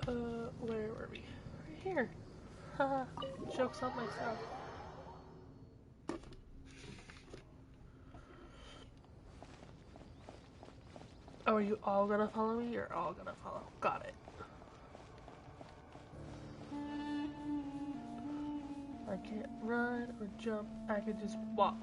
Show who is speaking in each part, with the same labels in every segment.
Speaker 1: Where were we? Right here. Haha, joke's on myself. Oh, are you all gonna follow me? You're all gonna follow. Got it. I can't run or jump. I can just walk.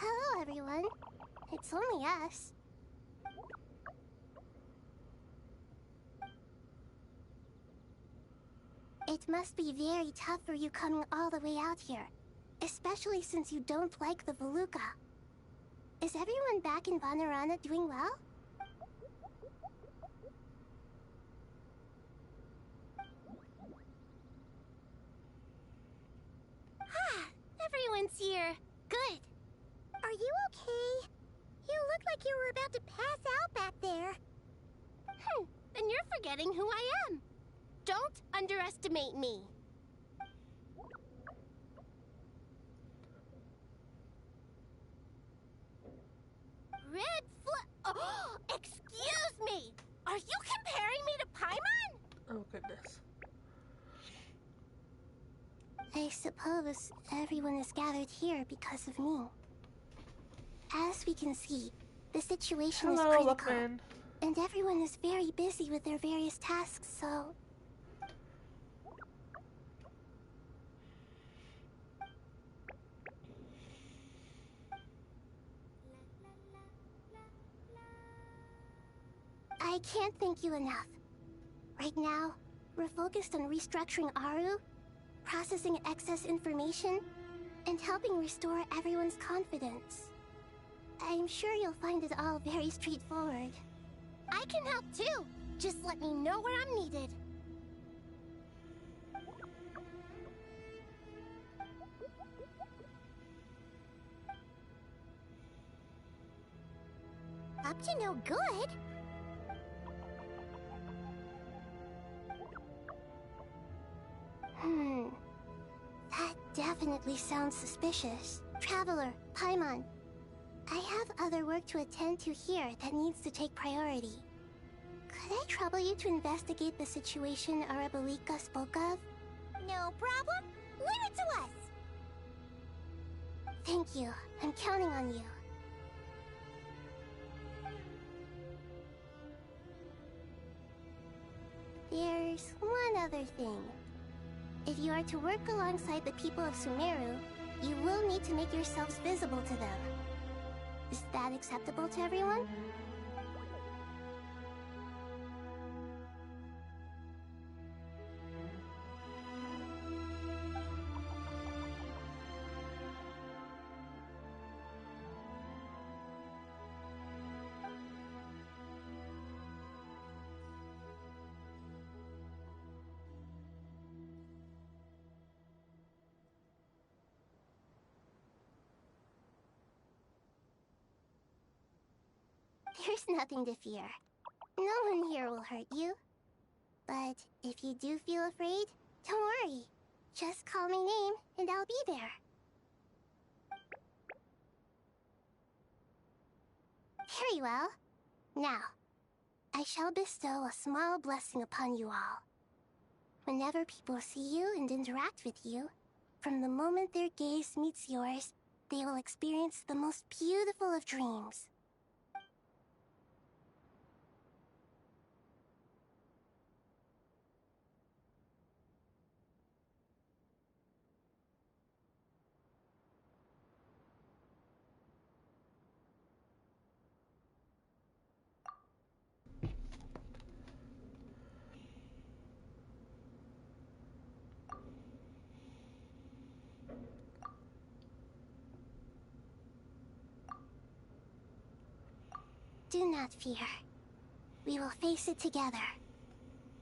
Speaker 2: Hello, everyone. It's only us. It must be very tough for you coming all the way out here, especially since you don't like the Voluka. Is everyone back in Purana doing well? Ah, everyone's here. Good. Are you okay? You look like you were about to pass out back there. Then you're forgetting who I am. Don't underestimate me. Red Oh, excuse me! Are you comparing me to Paimon?
Speaker 1: Oh goodness.
Speaker 2: I suppose everyone is gathered here because of me. As we can see, the situation is
Speaker 1: Hello,
Speaker 2: critical,
Speaker 1: Luckman.
Speaker 2: and everyone is very busy with their various tasks, so... I can't thank you enough. Right now, we're focused on restructuring Aru, processing excess information, and helping restore everyone's confidence. I'm sure you'll find it all very straightforward. I can help too. Just let me know where I'm needed. Up to no good? That definitely sounds suspicious. Traveler, Paimon, I have other work to attend to here that needs to take priority. Could I trouble you to investigate the situation Arabalika spoke of? No problem. Leave it to us. Thank you. I'm counting on you. There's one other thing. If you are to work alongside the people of Sumeru, you will need to make yourselves visible to them. Is that acceptable to everyone? There's nothing to fear. No one here will hurt you. But if you do feel afraid, don't worry. Just call my name and I'll be there. Very well. Now, I shall bestow a small blessing upon you all. Whenever people see you and interact with you, from the moment their gaze meets yours, they will experience the most beautiful of dreams. Do not fear. We will face it together.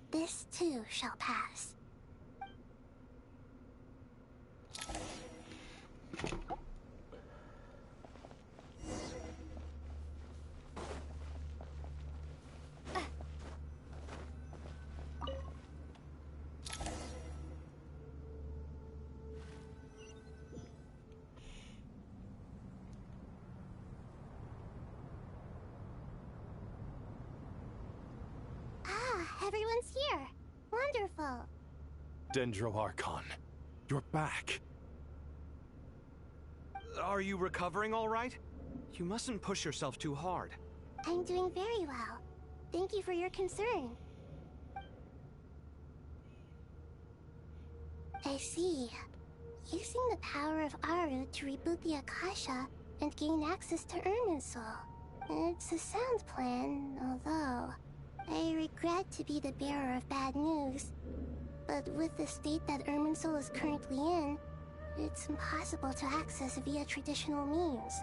Speaker 2: This too shall pass. Everyone's here. Wonderful.
Speaker 3: Dendro Archon, you're back.
Speaker 4: Are you recovering all right? You mustn't push yourself too hard.
Speaker 2: I'm doing very well. Thank you for your concern. I see. Using the power of Aru to reboot the Akasha and gain access to Irminsul. It's a sound plan, although I regret to be the bearer of bad news. But with the state that Irminsul is currently in, it's impossible to access via traditional means.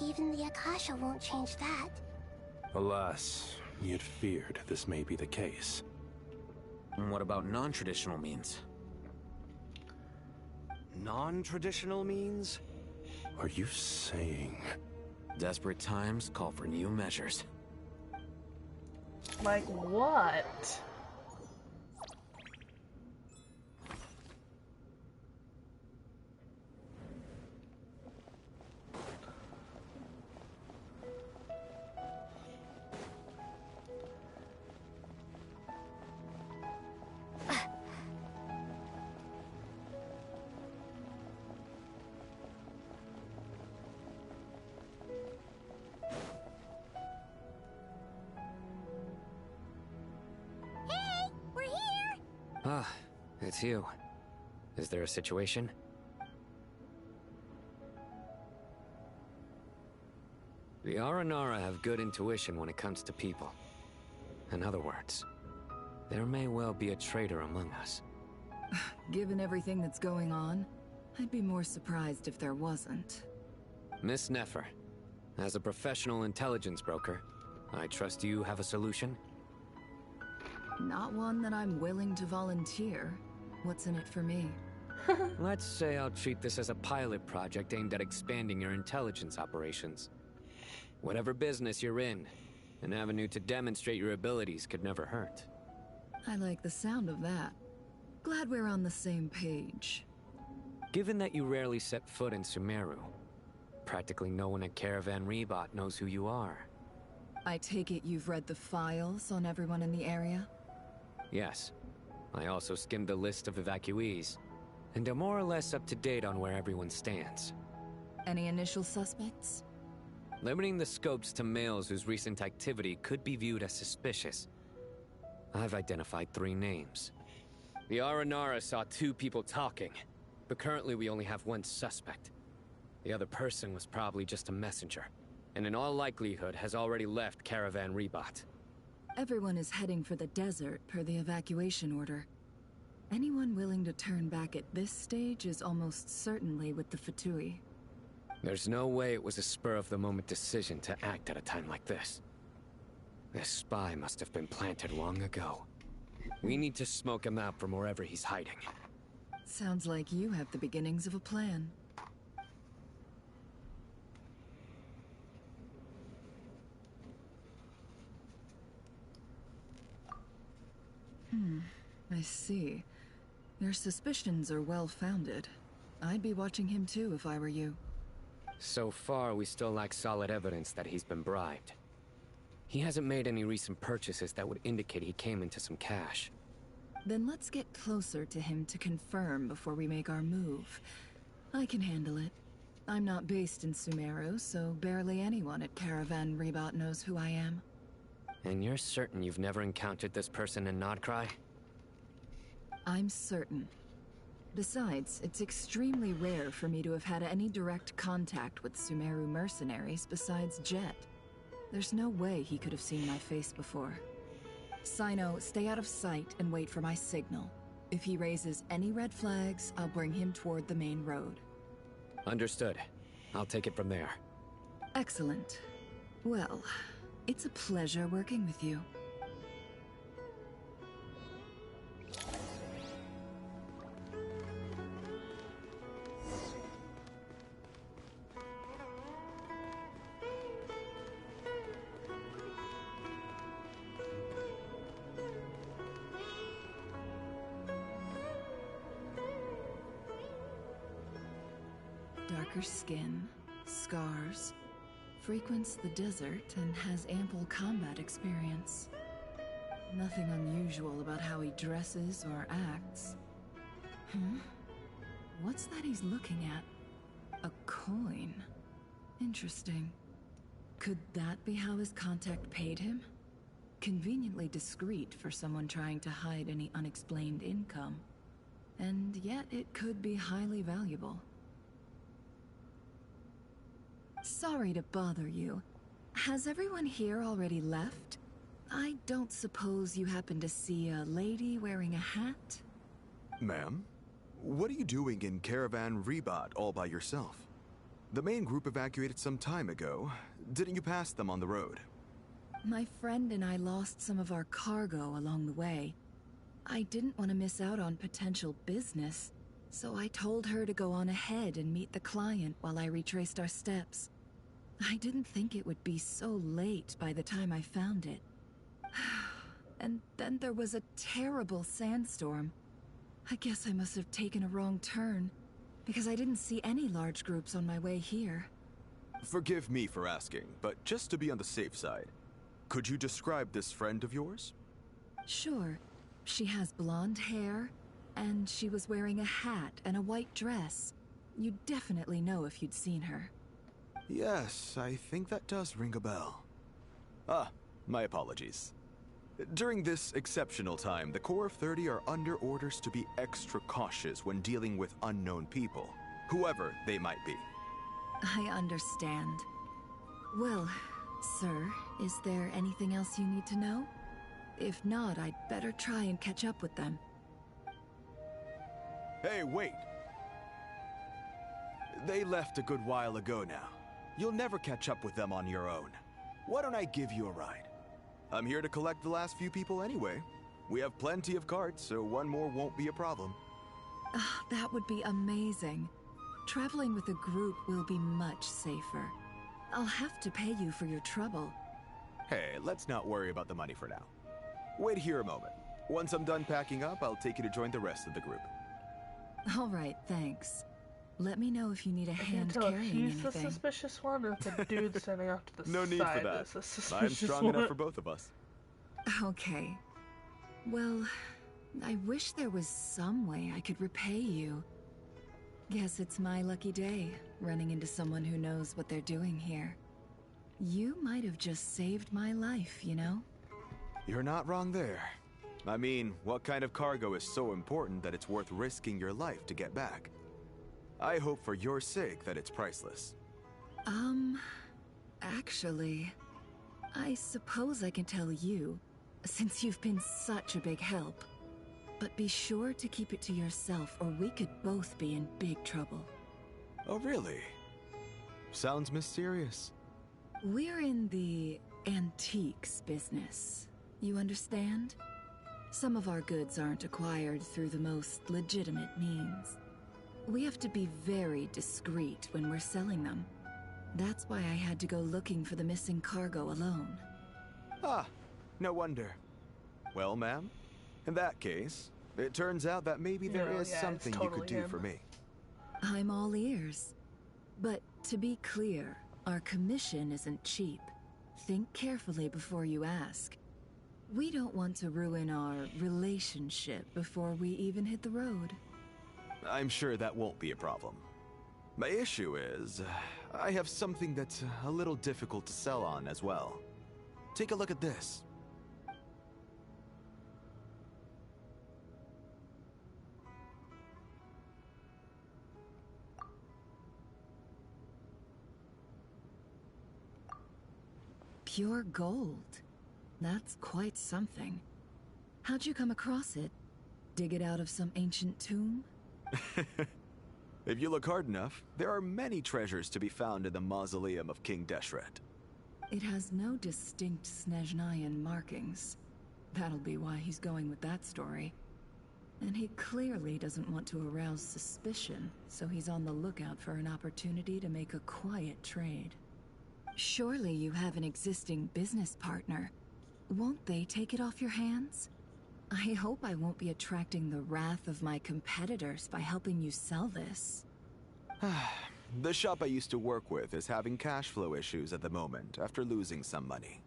Speaker 2: Even the Akasha won't change that.
Speaker 3: Alas, you'd feared this may be the case.
Speaker 4: And what about non-traditional means? Non-traditional means?
Speaker 3: Are you saying...
Speaker 4: Desperate times call for new measures.
Speaker 1: Like what?
Speaker 5: Ah, it's you. Is there a situation? The Aranara have good intuition when it comes to people. In other words, there may well be a traitor among us.
Speaker 6: Given everything that's going on, I'd be more surprised if there wasn't.
Speaker 5: Miss Nefer, as a professional intelligence broker, I trust you have a solution?
Speaker 6: Not one that I'm willing to volunteer. What's in it for me?
Speaker 5: Let's say I'll treat this as a pilot project aimed at expanding your intelligence operations. Whatever business you're in, an avenue to demonstrate your abilities could never hurt.
Speaker 6: I like the sound of that. Glad we're on the same page.
Speaker 5: Given that you rarely set foot in Sumeru, practically no one at Caravan Rebot knows who you are.
Speaker 6: I take it you've read the files on everyone in the area?
Speaker 5: Yes. I also skimmed the list of evacuees, and are more or less up to date on where everyone stands.
Speaker 6: Any initial suspects?
Speaker 5: Limiting the scopes to males whose recent activity could be viewed as suspicious. I've identified 3 names. The Aranara saw 2 people talking, but currently we only have 1 suspect. The other person was probably just a messenger, and in all likelihood has already left Caravan Rebot.
Speaker 6: Everyone is heading for the desert per the evacuation order. Anyone willing to turn back at this stage is almost certainly with the Fatui.
Speaker 5: There's no way it was a spur-of-the-moment decision to act at a time like this. This spy must have been planted long ago. We need to smoke him out from wherever he's hiding.
Speaker 6: Sounds like you have the beginnings of a plan. I see. Your suspicions are well-founded. I'd be watching him too if I were you.
Speaker 5: So far, we still lack solid evidence that he's been bribed. He hasn't made any recent purchases that would indicate he came into some cash.
Speaker 6: Then let's get closer to him to confirm before we make our move. I can handle it. I'm not based in Sumeru, so barely anyone at Caravan Rebot knows who I am.
Speaker 5: And you're certain you've never encountered this person in Nodcry?
Speaker 6: I'm certain. Besides, it's extremely rare for me to have had any direct contact with Sumeru mercenaries besides Jet. There's no way he could have seen my face before. Sino, stay out of sight and wait for my signal. If he raises any red flags, I'll bring him toward the main road.
Speaker 5: Understood. I'll take it from there.
Speaker 6: Excellent. Well, It's a pleasure working with you. Darker skin, scars, frequents the desert and has ample combat experience. Nothing unusual about how he dresses or acts. What's that he's looking at? A coin. Interesting. Could that be how his contact paid him? Conveniently discreet for someone trying to hide any unexplained income. And yet it could be highly valuable. Sorry to bother you. Has everyone here already left? I don't suppose you happen to see a lady wearing a hat?
Speaker 7: Ma'am, what are you doing in Caravan Rebat all by yourself? The main group evacuated some time ago. Didn't you pass them on the road?
Speaker 6: My friend and I lost some of our cargo along the way. I didn't want to miss out on potential business, so I told her to go on ahead and meet the client while I retraced our steps. I didn't think it would be so late by the time I found it. And then there was a terrible sandstorm. I guess I must have taken a wrong turn, because I didn't see any large groups on my way here.
Speaker 7: Forgive me for asking, but just to be on the safe side, could you describe this friend of yours?
Speaker 6: Sure. She has blonde hair, and she was wearing a hat and a white dress. You'd definitely know if you'd seen her.
Speaker 7: Yes, I think that does ring a bell. Ah, my apologies. During this exceptional time, the Corps of 30 are under orders to be extra cautious when dealing with unknown people, whoever they might be.
Speaker 6: I understand. Well, sir, is there anything else you need to know? If not, I'd better try and catch up with them.
Speaker 7: Hey, wait! They left a good while ago now. You'll never catch up with them on your own. Why don't I give you a ride? I'm here to collect the last few people anyway. We have plenty of carts, so one more won't be a problem.
Speaker 6: That would be amazing. Traveling with a group will be much safer. I'll have to pay you for your trouble.
Speaker 7: Hey, let's not worry about the money for now. Wait here a moment. Once I'm done packing up, I'll take you to join the rest of the group.
Speaker 6: All right, thanks. Let me know if you need a hand
Speaker 1: So if
Speaker 6: carrying
Speaker 1: he's
Speaker 6: anything.
Speaker 1: the suspicious one, or if the dude standing off to the
Speaker 7: No
Speaker 1: side
Speaker 7: need for that.
Speaker 1: is the suspicious
Speaker 7: I'm strong
Speaker 1: one.
Speaker 7: enough for both of us.
Speaker 6: Okay. Well, I wish there was some way I could repay you. Guess it's my lucky day, running into someone who knows what they're doing here. You might have just saved my life, you know?
Speaker 7: You're not wrong there. I mean, what kind of cargo is so important that it's worth risking your life to get back? I hope for your sake that it's priceless.
Speaker 6: Actually, I suppose I can tell you, since you've been such a big help. But be sure to keep it to yourself, or we could both be in big trouble.
Speaker 7: Oh, really? Sounds mysterious.
Speaker 6: We're in the antiques business. You understand? Some of our goods aren't acquired through the most legitimate means. We have to be very discreet when we're selling them. That's why I had to go looking for the missing cargo alone.
Speaker 7: Ah, no wonder. Well, ma'am, in that case, it turns out that maybe there is something you could do for me.
Speaker 6: I'm all ears. But to be clear, our commission isn't cheap. Think carefully before you ask. We don't want to ruin our relationship before we even hit the road.
Speaker 7: I'm sure that won't be a problem. My issue is, I have something that's a little difficult to sell on as well. Take a look at this.
Speaker 6: Pure gold. That's quite something. How'd you come across it? Dig it out of some ancient tomb?
Speaker 7: If you look hard enough, there are many treasures to be found in the mausoleum of King Deshret.
Speaker 6: It has no distinct Snezhnayan markings. That'll be why he's going with that story. And he clearly doesn't want to arouse suspicion, so he's on the lookout for an opportunity to make a quiet trade. Surely you have an existing business partner. Won't they take it off your hands? I hope I won't be attracting the wrath of my competitors by helping you sell this.
Speaker 7: The shop I used to work with is having cash flow issues at the moment after losing some money.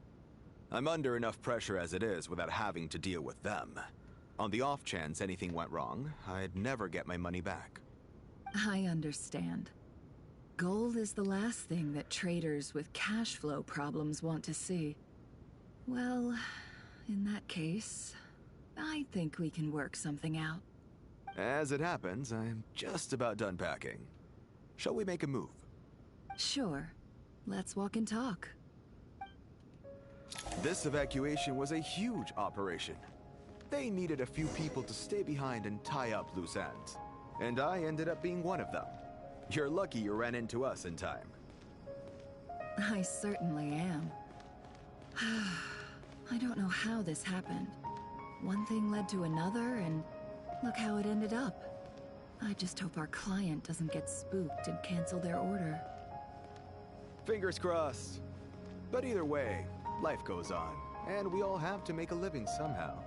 Speaker 7: I'm under enough pressure as it is without having to deal with them. On the off chance anything went wrong, I'd never get my money back.
Speaker 6: I understand. Gold is the last thing that traders with cash flow problems want to see. Well, in that case, I think we can work something out.
Speaker 7: As it happens, I'm just about done packing. Shall we make a move?
Speaker 6: Sure. Let's walk and talk.
Speaker 7: This evacuation was a huge operation. They needed a few people to stay behind and tie up loose ends. And I ended up being one of them. You're lucky you ran into us in time.
Speaker 6: I certainly am. I don't know how this happened. One thing led to another, and look how it ended up. I just hope our client doesn't get spooked and cancel their order.
Speaker 7: Fingers crossed. But either way, life goes on, and we all have to make a living somehow.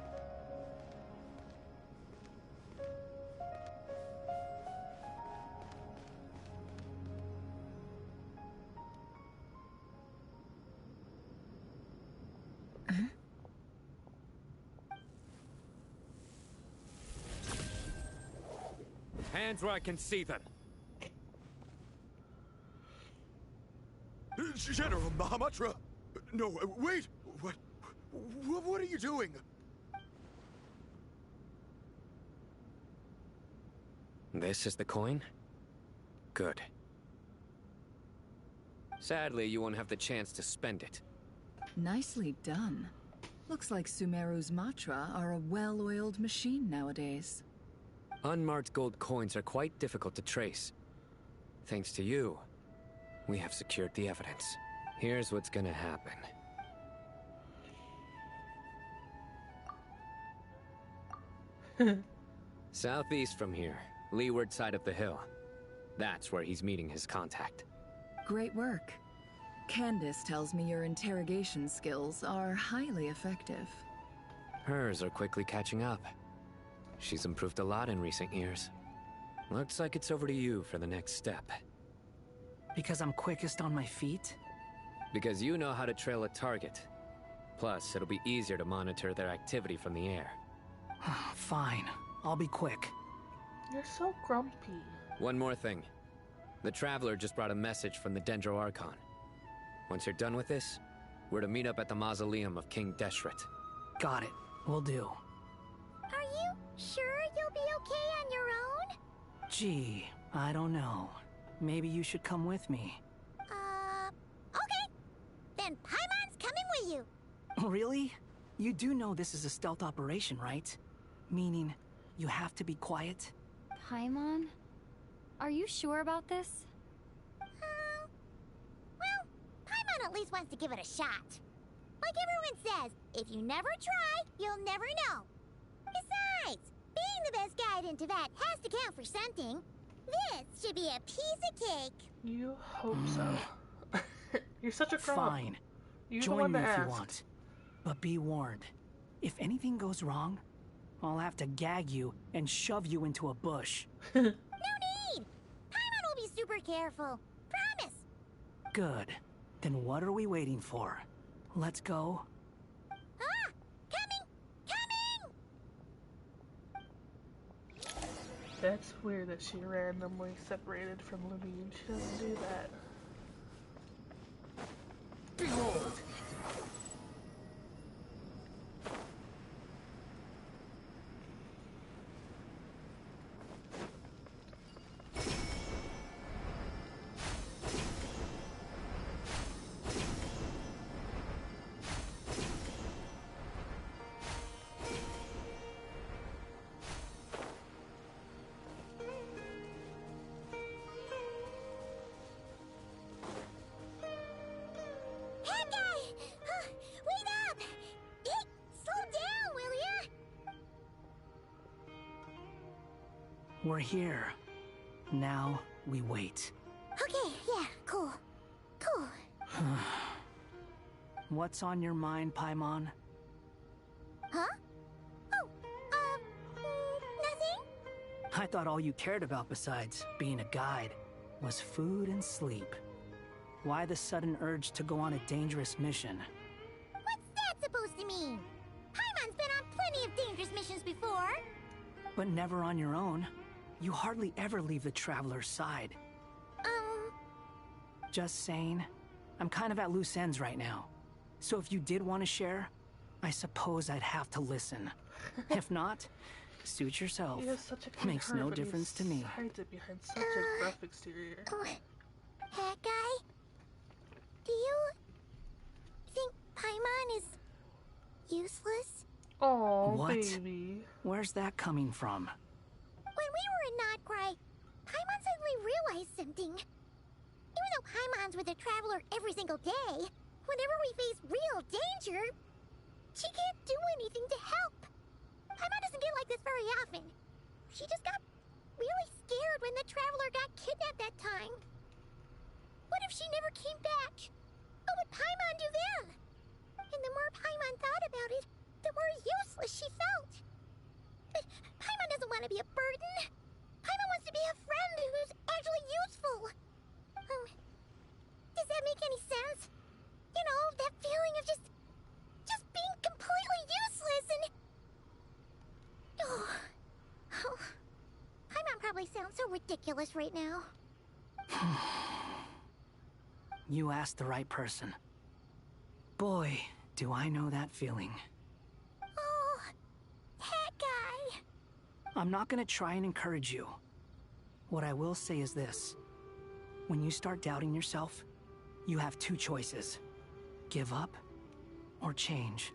Speaker 5: Hands where I can see them.
Speaker 7: General Mahamatra! No, wait! What are you doing?
Speaker 5: This is the coin? Good. Sadly, you won't have the chance to spend it.
Speaker 6: Nicely done. Looks like Sumeru's Matra are a well-oiled machine nowadays.
Speaker 5: Unmarked gold coins are quite difficult to trace. Thanks to you, we have secured the evidence. Here's what's gonna happen. Southeast from here, leeward side of the hill. That's where he's meeting his contact.
Speaker 6: Great work. Candace tells me your interrogation skills are highly effective.
Speaker 5: Hers are quickly catching up. She's improved a lot in recent years. Looks like it's over to you for the next step.
Speaker 1: Because I'm quickest on my feet?
Speaker 5: Because you know how to trail a target. Plus, it'll be easier to monitor their activity from the air.
Speaker 1: Fine. I'll be quick.
Speaker 8: You're so grumpy.
Speaker 5: One more thing. The Traveler just brought a message from the Dendro Archon. Once you're done with this, we're to meet up at the mausoleum of King Deshret.
Speaker 1: Got it. Will do.
Speaker 2: Are you sure you'll be okay on your own?
Speaker 1: Gee, I don't know. Maybe you should come with me.
Speaker 2: Okay. Then Paimon's coming with you.
Speaker 1: Really? You do know this is a stealth operation, right? Meaning, you have to be quiet?
Speaker 9: Paimon? Are you sure about this?
Speaker 2: Well, Paimon at least wants to give it a shot. Like everyone says, if you never try, you'll never know. Besides, being the best guide in Teyvat has to count for something. This should be a piece of cake.
Speaker 8: You hope so. You're such a grump.
Speaker 1: Fine.
Speaker 8: You're the
Speaker 1: Join
Speaker 8: one
Speaker 1: me
Speaker 8: that
Speaker 1: if you
Speaker 8: asked.
Speaker 1: want. But be warned. If anything goes wrong, I'll have to gag you and shove you into a bush.
Speaker 2: No need! Paimon will be super careful. Promise!
Speaker 1: Good. Then what are we waiting for? Let's go.
Speaker 2: Ah! Coming! Coming!
Speaker 8: That's weird that she randomly separated from Levine. She doesn't do that.
Speaker 1: Behold! We're here. Now we wait.
Speaker 2: Okay, yeah, cool. Cool.
Speaker 1: What's on your mind, Paimon?
Speaker 2: Huh? Oh, nothing?
Speaker 1: I thought all you cared about besides being a guide was food and sleep. Why the sudden urge to go on a dangerous mission?
Speaker 2: What's that supposed to mean? Paimon's been on plenty of dangerous missions before.
Speaker 1: But never on your own. You hardly ever leave the Traveler's side. Just saying, I'm kind of at loose ends right now. So if you did want to share, I suppose I'd have to listen. If not, suit yourself.
Speaker 8: He has such a clean
Speaker 1: Makes
Speaker 8: heart,
Speaker 1: no
Speaker 8: but
Speaker 1: difference to
Speaker 8: he
Speaker 1: me.
Speaker 8: hides it behind such a rough exterior.
Speaker 2: Hat guy? Do you think Paimon is useless?
Speaker 8: Oh,
Speaker 1: What?
Speaker 8: baby.
Speaker 1: Where's that coming from?
Speaker 2: When we were in Notcry, Paimon suddenly realized something. Even though Paimon's with the Traveler every single day, whenever we face real danger, she can't do anything to help. Paimon doesn't get like this very often. She just got really scared when the Traveler got kidnapped that time. What if she never came back? What would Paimon do then? And the more Paimon thought about it, the more useless she felt. But Paimon doesn't want to be a burden. Paimon wants to be a friend who's actually useful. Does that make any sense? You know, that feeling of just being completely useless and... Oh. Paimon probably sounds so ridiculous right now.
Speaker 1: You asked the right person. Boy, do I know that feeling.
Speaker 2: Oh, that guy.
Speaker 1: I'm not gonna try and encourage you. What I will say is this. When you start doubting yourself, you have two choices. Give up or change.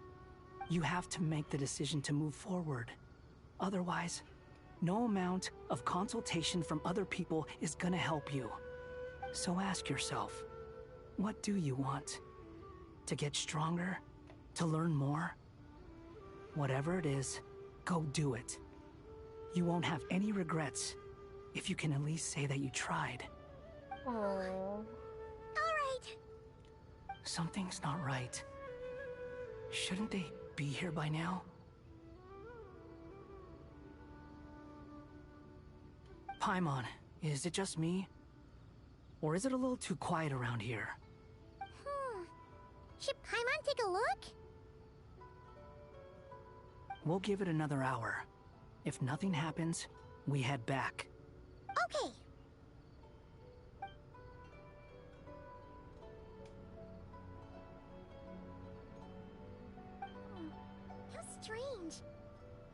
Speaker 1: You have to make the decision to move forward. Otherwise, no amount of consultation from other people is gonna help you. So ask yourself, what do you want? To get stronger? To learn more? Whatever it is, go do it. You won't have any regrets if you can at least say that you tried.
Speaker 8: Aww.
Speaker 2: All right.
Speaker 1: Something's not right. Shouldn't they be here by now? Paimon, is it just me? Or is it a little too quiet around here?
Speaker 2: Should Paimon take a look?
Speaker 1: We'll give it another hour. If nothing happens, we head back.
Speaker 2: Okay. How strange.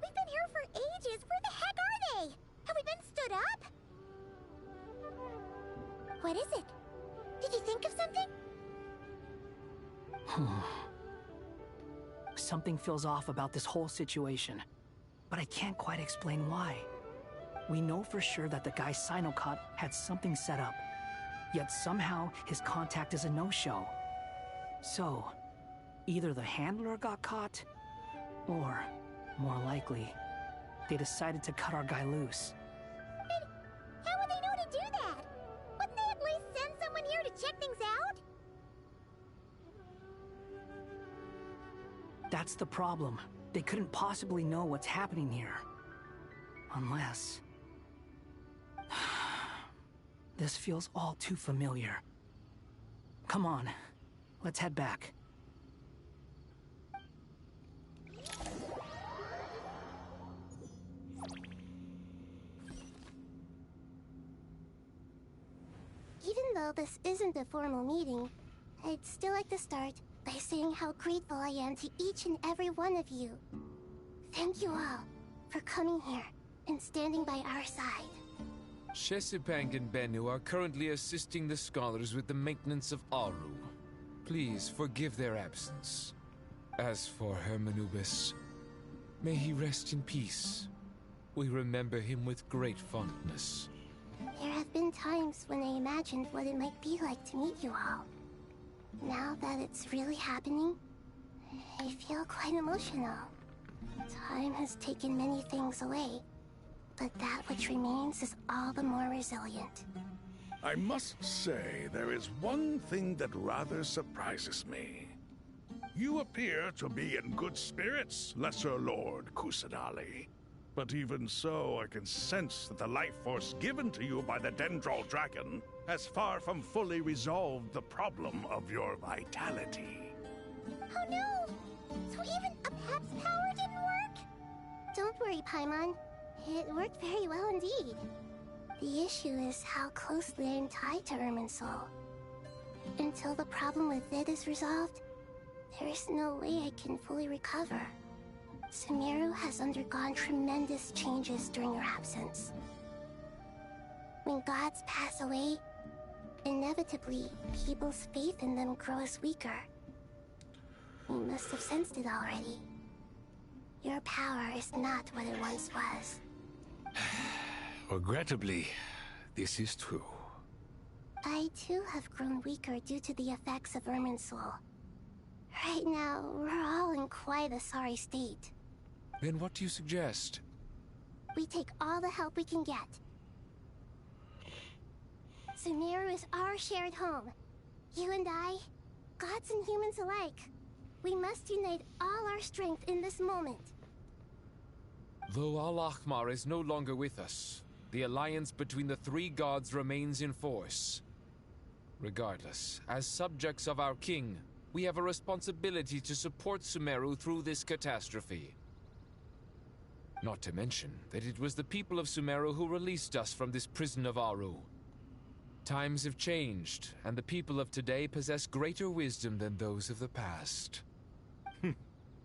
Speaker 2: We've been here for ages. Where the heck are they? Have we been stood up? What is it? Did you think of something?
Speaker 1: Something feels off about this whole situation, but I can't quite explain why. We know for sure that the guy Sinocot had something set up, yet somehow his contact is a no-show. So, either the handler got caught, or, more likely, they decided to cut our guy loose.
Speaker 2: How would they know to do that? Wouldn't they at least send someone here to check things out?
Speaker 1: That's the problem. They couldn't possibly know what's happening here. Unless... This feels all too familiar. Come on, let's head back.
Speaker 2: Even though this isn't a formal meeting, I'd still like to start by saying how grateful I am to each and every one of you. Thank you all for coming here and standing by our side.
Speaker 10: Shesipang and Bennu are currently assisting the scholars with the maintenance of Aru. Please forgive their absence. As for Hermanubis, may he rest in peace. We remember him with great fondness.
Speaker 2: There have been times when I imagined what it might be like to meet you all. Now that it's really happening, I feel quite emotional. Time has taken many things away, But that which remains is all the more resilient.
Speaker 11: I must say, there is one thing that rather surprises me. You appear to be in good spirits, Lesser Lord Kusadali. But even so, I can sense that the life force given to you by the Dendral Dragon has far from fully resolved the problem of your vitality.
Speaker 2: Oh no! So even a pet's power didn't work? Don't worry, Paimon. It worked very well indeed. The issue is how closely I'm tied to Irminsul. Until the problem with it is resolved, there is no way I can fully recover. Sumeru has undergone tremendous changes during her absence. When gods pass away, inevitably, people's faith in them grows weaker. You must have sensed it already. Your power is not what it once was.
Speaker 3: Regrettably, this is true.
Speaker 2: I too have grown weaker due to the effects of Irminsul. Right now, we're all in quite a sorry state.
Speaker 10: Then what do you suggest?
Speaker 2: We take all the help we can get. Sumeru is our shared home. You and I, gods and humans alike. We must unite all our strength in this moment.
Speaker 10: Though Al-Ahmar is no longer with us, the alliance between the three gods remains in force. Regardless, as subjects of our king, we have a responsibility to support Sumeru through this catastrophe. Not to mention that it was the people of Sumeru who released us from this prison of Aru. Times have changed, and the people of today possess greater wisdom than those of the past.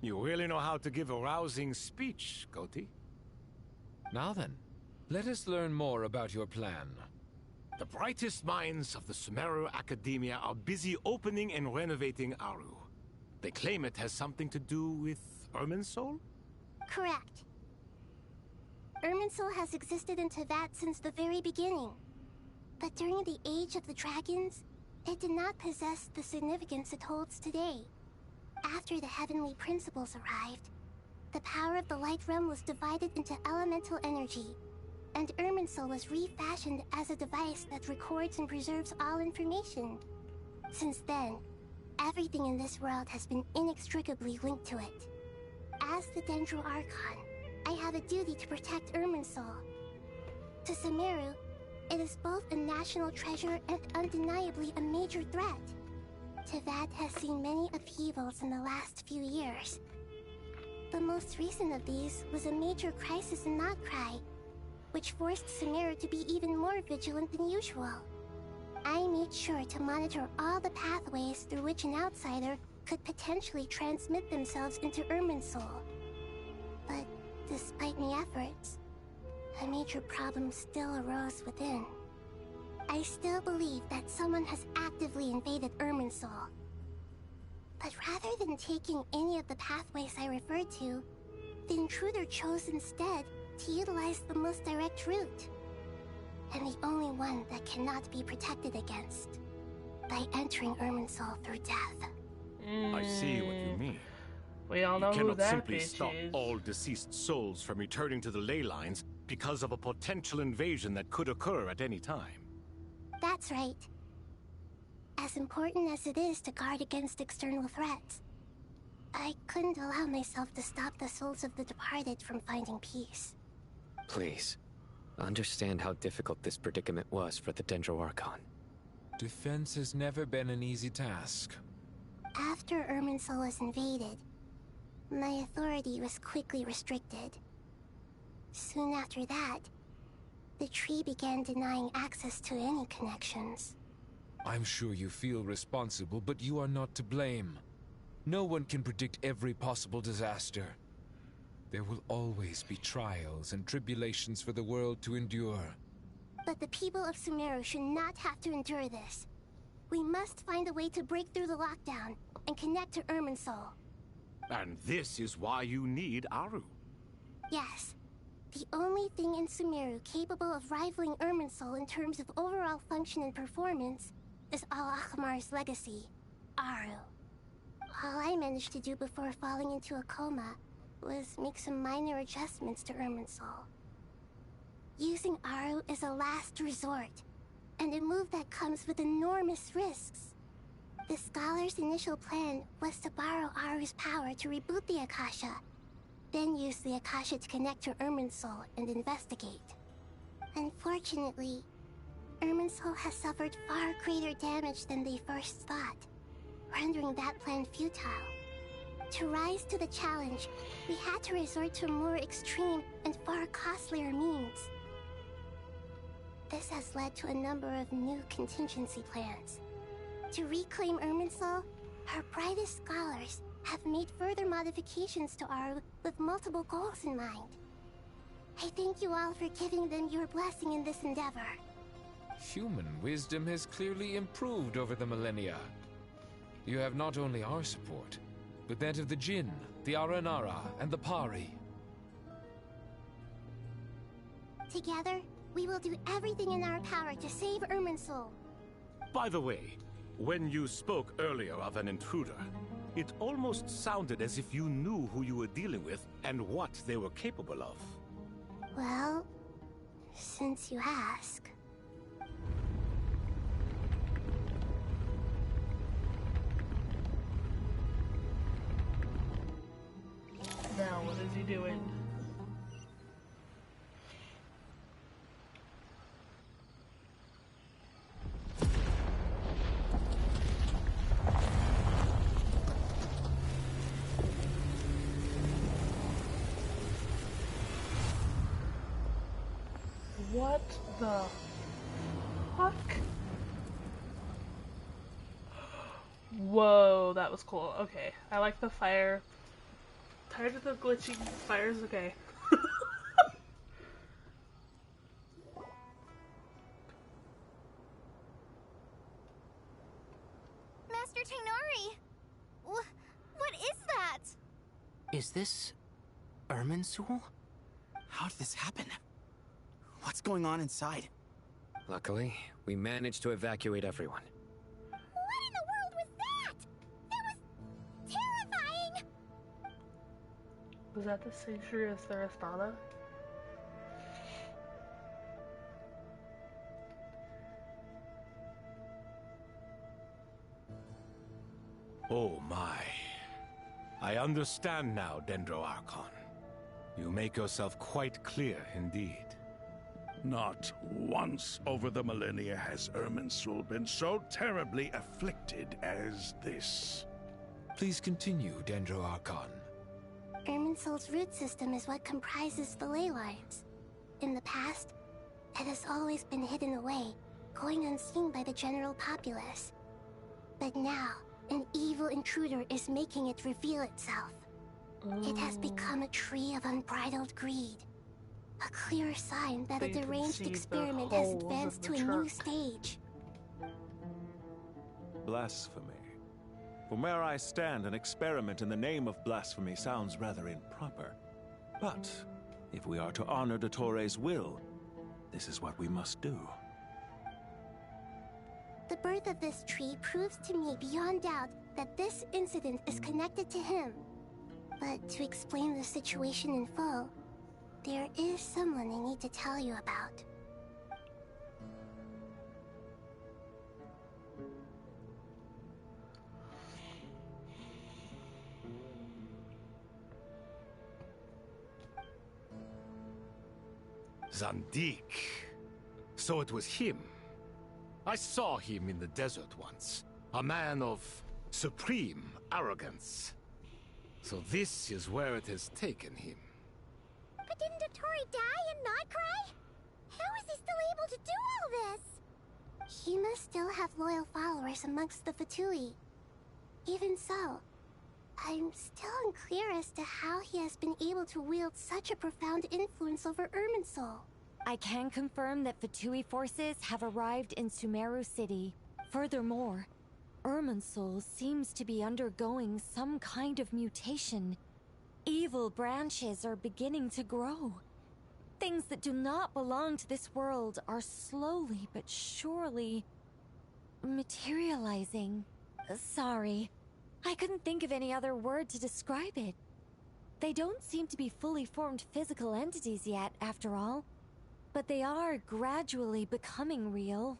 Speaker 3: You really know how to give a rousing speech, Goti.
Speaker 10: Now then, let us learn more about your plan.
Speaker 3: The brightest minds of the Sumeru Academia are busy opening and renovating Aru. They claim it has something to do with Irminsul?
Speaker 2: Correct. Irminsul has existed in Teyvat since the very beginning. But during the Age of the Dragons, it did not possess the significance it holds today. After the heavenly principles arrived, the power of the Light Realm was divided into elemental energy, and Irminsul was refashioned as a device that records and preserves all information. Since then, everything in this world has been inextricably linked to it. As the Dendro Archon, I have a duty to protect Irminsul. To Sumeru, it is both a national treasure and undeniably a major threat. Teyvat has seen many upheavals in the last few years. The most recent of these was a major crisis in Notcry, which forced Sumeru to be even more vigilant than usual. I made sure to monitor all the pathways through which an outsider could potentially transmit themselves into Irminsul. But despite my efforts, a major problem still arose within. I still believe that someone has actively invaded Irminsul. But rather than taking any of the pathways I referred to, the intruder chose instead to utilize the most direct route. And the only one that cannot be protected against. By entering Irminsul through death.
Speaker 3: I see what you mean.
Speaker 8: We all know
Speaker 3: You
Speaker 8: who
Speaker 3: cannot
Speaker 8: that
Speaker 3: simply
Speaker 8: bitch
Speaker 3: stop
Speaker 8: is.
Speaker 3: all deceased souls from returning to the ley lines because of a potential invasion that could occur at any time.
Speaker 2: That's right. As important as it is to guard against external threats, I couldn't allow myself to stop the souls of the departed from finding peace.
Speaker 5: Please, understand how difficult this predicament was for the Dendro Archon.
Speaker 10: Defense has never been an easy task.
Speaker 2: After Irminsul was invaded, my authority was quickly restricted. Soon after that, the tree began denying access to any connections.
Speaker 10: I'm sure you feel responsible, but you are not to blame. No one can predict every possible disaster. There will always be trials and tribulations for the world to endure.
Speaker 2: But the people of Sumeru should not have to endure this. We must find a way to break through the lockdown and connect to Irminsul.
Speaker 3: And this is why you need Aru.
Speaker 2: Yes. The only thing in Sumeru capable of rivaling Irminsul in terms of overall function and performance is Al-Ahmar's legacy, Aru. All I managed to do before falling into a coma was make some minor adjustments to Irminsul. Using Aru is a last resort, and a move that comes with enormous risks. The Scholar's initial plan was to borrow Aru's power to reboot the Akasha, then use the Akasha to connect to Irminsul and investigate. Unfortunately, Irminsul has suffered far greater damage than they first thought, rendering that plan futile. To rise to the challenge, we had to resort to more extreme and far costlier means. This has led to a number of new contingency plans. To reclaim Irminsul, our brightest scholars have made further modifications to Aru with multiple goals in mind. I thank you all for giving them your blessing in this endeavor.
Speaker 10: Human wisdom has clearly improved over the millennia. You have not only our support, but that of the Jinn, the Aranara, and the Pari.
Speaker 2: Together, we will do everything in our power to save Irminsul.
Speaker 3: By the way, when you spoke earlier of an intruder, it almost sounded as if you knew who you were dealing with and what they were capable of.
Speaker 2: Well, since you ask.
Speaker 8: Now, what is he doing? What the fuck? Whoa, that was cool. Okay, I like the fire. Tired of the glitching fires? Okay.
Speaker 9: Master Tainari! What is that?
Speaker 1: Is this Irminsul?
Speaker 12: How did this happen? What's going on inside?
Speaker 5: Luckily, we managed to evacuate everyone.
Speaker 2: What in the world was that? That was terrifying!
Speaker 8: Was that the sanctuary of Sarasana?
Speaker 3: Oh my. I understand now, Dendro Archon. You make yourself quite clear indeed.
Speaker 11: Not once over the millennia has Irminsul been so terribly afflicted as this.
Speaker 10: Please continue, Dendro Archon.
Speaker 2: Irminsul's root system is what comprises the ley lines. In the past, it has always been hidden away, going unseen by the general populace. But now, an evil intruder is making it reveal itself. It has become a tree of unbridled greed. A clear sign that a deranged experiment has advanced to a new stage.
Speaker 7: Blasphemy. From where I stand, an experiment in the name of blasphemy sounds rather improper. But if we are to honor Dottores' will, this is what we must do.
Speaker 2: The birth of this tree proves to me beyond doubt that this incident is connected to him. But to explain the situation in full, there is someone I need to tell you about.
Speaker 3: Zandik. So it was him. I saw him in the desert once. A man of supreme arrogance. So this is where it has taken him.
Speaker 2: But didn't Dottore die and not cry? How is he still able to do all this? He must still have loyal followers amongst the Fatui. Even so, I'm still unclear as to how he has been able to wield such a profound influence over Irminsul.
Speaker 13: I can confirm that Fatui forces have arrived in Sumeru City. Furthermore, Irminsul seems to be undergoing some kind of mutation. Evil branches are beginning to grow. Things that do not belong to this world are slowly but surely materializing. Sorry, I couldn't think of any other word to describe it. They don't seem to be fully formed physical entities yet, after all. but they are gradually becoming real.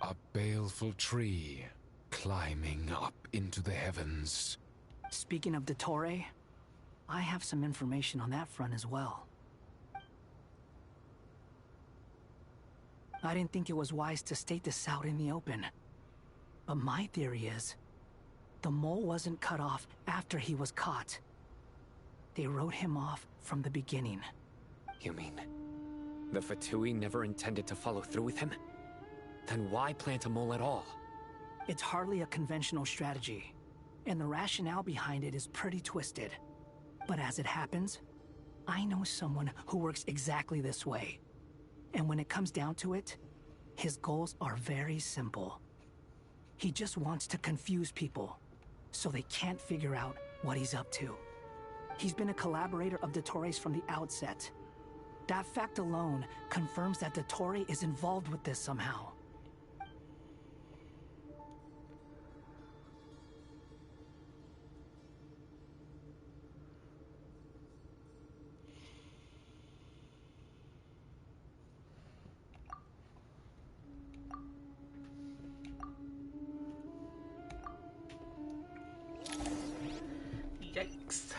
Speaker 10: A baleful tree climbing up into the heavens.
Speaker 1: Speaking of Dottore, I have some information on that front as well. I didn't think it was wise to state this out in the open. But my theory is, the mole wasn't cut off after he was caught. They wrote him off from the beginning.
Speaker 5: You mean, the Fatui never intended to follow through with him? Then why plant a mole at all?
Speaker 1: It's hardly a conventional strategy, and the rationale behind it is pretty twisted. But as it happens, I know someone who works exactly this way. And when it comes down to it, his goals are very simple. He just wants to confuse people, so they can't figure out what he's up to. He's been a collaborator of Dottore's from the outset. That fact alone confirms that Dottore is involved with this somehow.
Speaker 8: Yikes.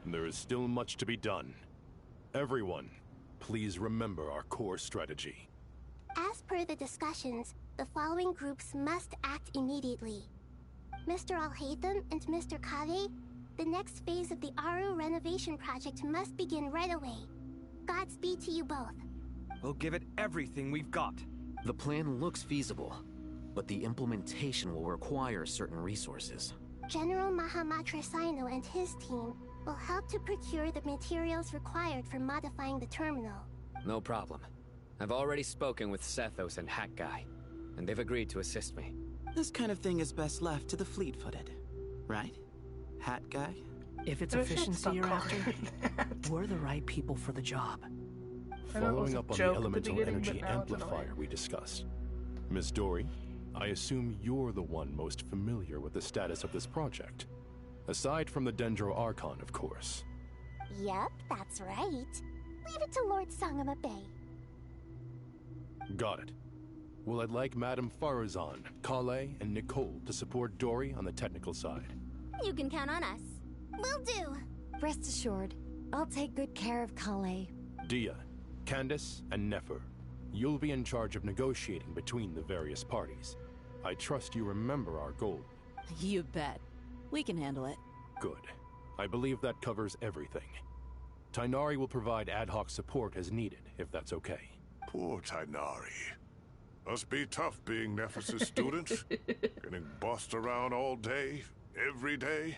Speaker 14: There is still much to be done. Everyone, please remember our core strategy.
Speaker 2: As per the discussions, the following groups must act immediately. Mr. Al-Haytham and Mr. Kave, the next phase of the Aru renovation project must begin right away. Godspeed to you both.
Speaker 4: We'll give it everything we've got.
Speaker 12: The plan looks feasible, but the implementation will require certain resources.
Speaker 2: General Mahamatra Sino and his team will help to procure the materials required for modifying the terminal.
Speaker 5: No problem. I've already spoken with Sethos and Hat Guy, and they've agreed to assist me.
Speaker 12: This kind of thing is best left to the fleet-footed, right? Hat Guy?
Speaker 1: If it's efficiency you're after, we're the right people for the job.
Speaker 14: Following up on the elemental energy amplifier we discussed. Ms. Dory, I assume you're the one most familiar with the status of this project. Aside from the Dendro Archon, of course.
Speaker 2: Yep, that's right. Leave it to Lord Sangama Bay.
Speaker 14: Got it. Well, I'd like Madame Farazan, Kale, and Nicole to support Dory on the technical side.
Speaker 2: You can count on us. Will do.
Speaker 13: Rest assured, I'll take good care of Kale.
Speaker 14: Dia, Candace, and Nefer, you'll be in charge of negotiating between the various parties. I trust you remember our goal.
Speaker 15: You bet. We can handle it.
Speaker 14: Good. I believe that covers everything. Tainari will provide ad hoc support as needed, if that's okay.
Speaker 11: Poor Tainari. Must be tough being Nephis' student. Getting bossed around all day, every day.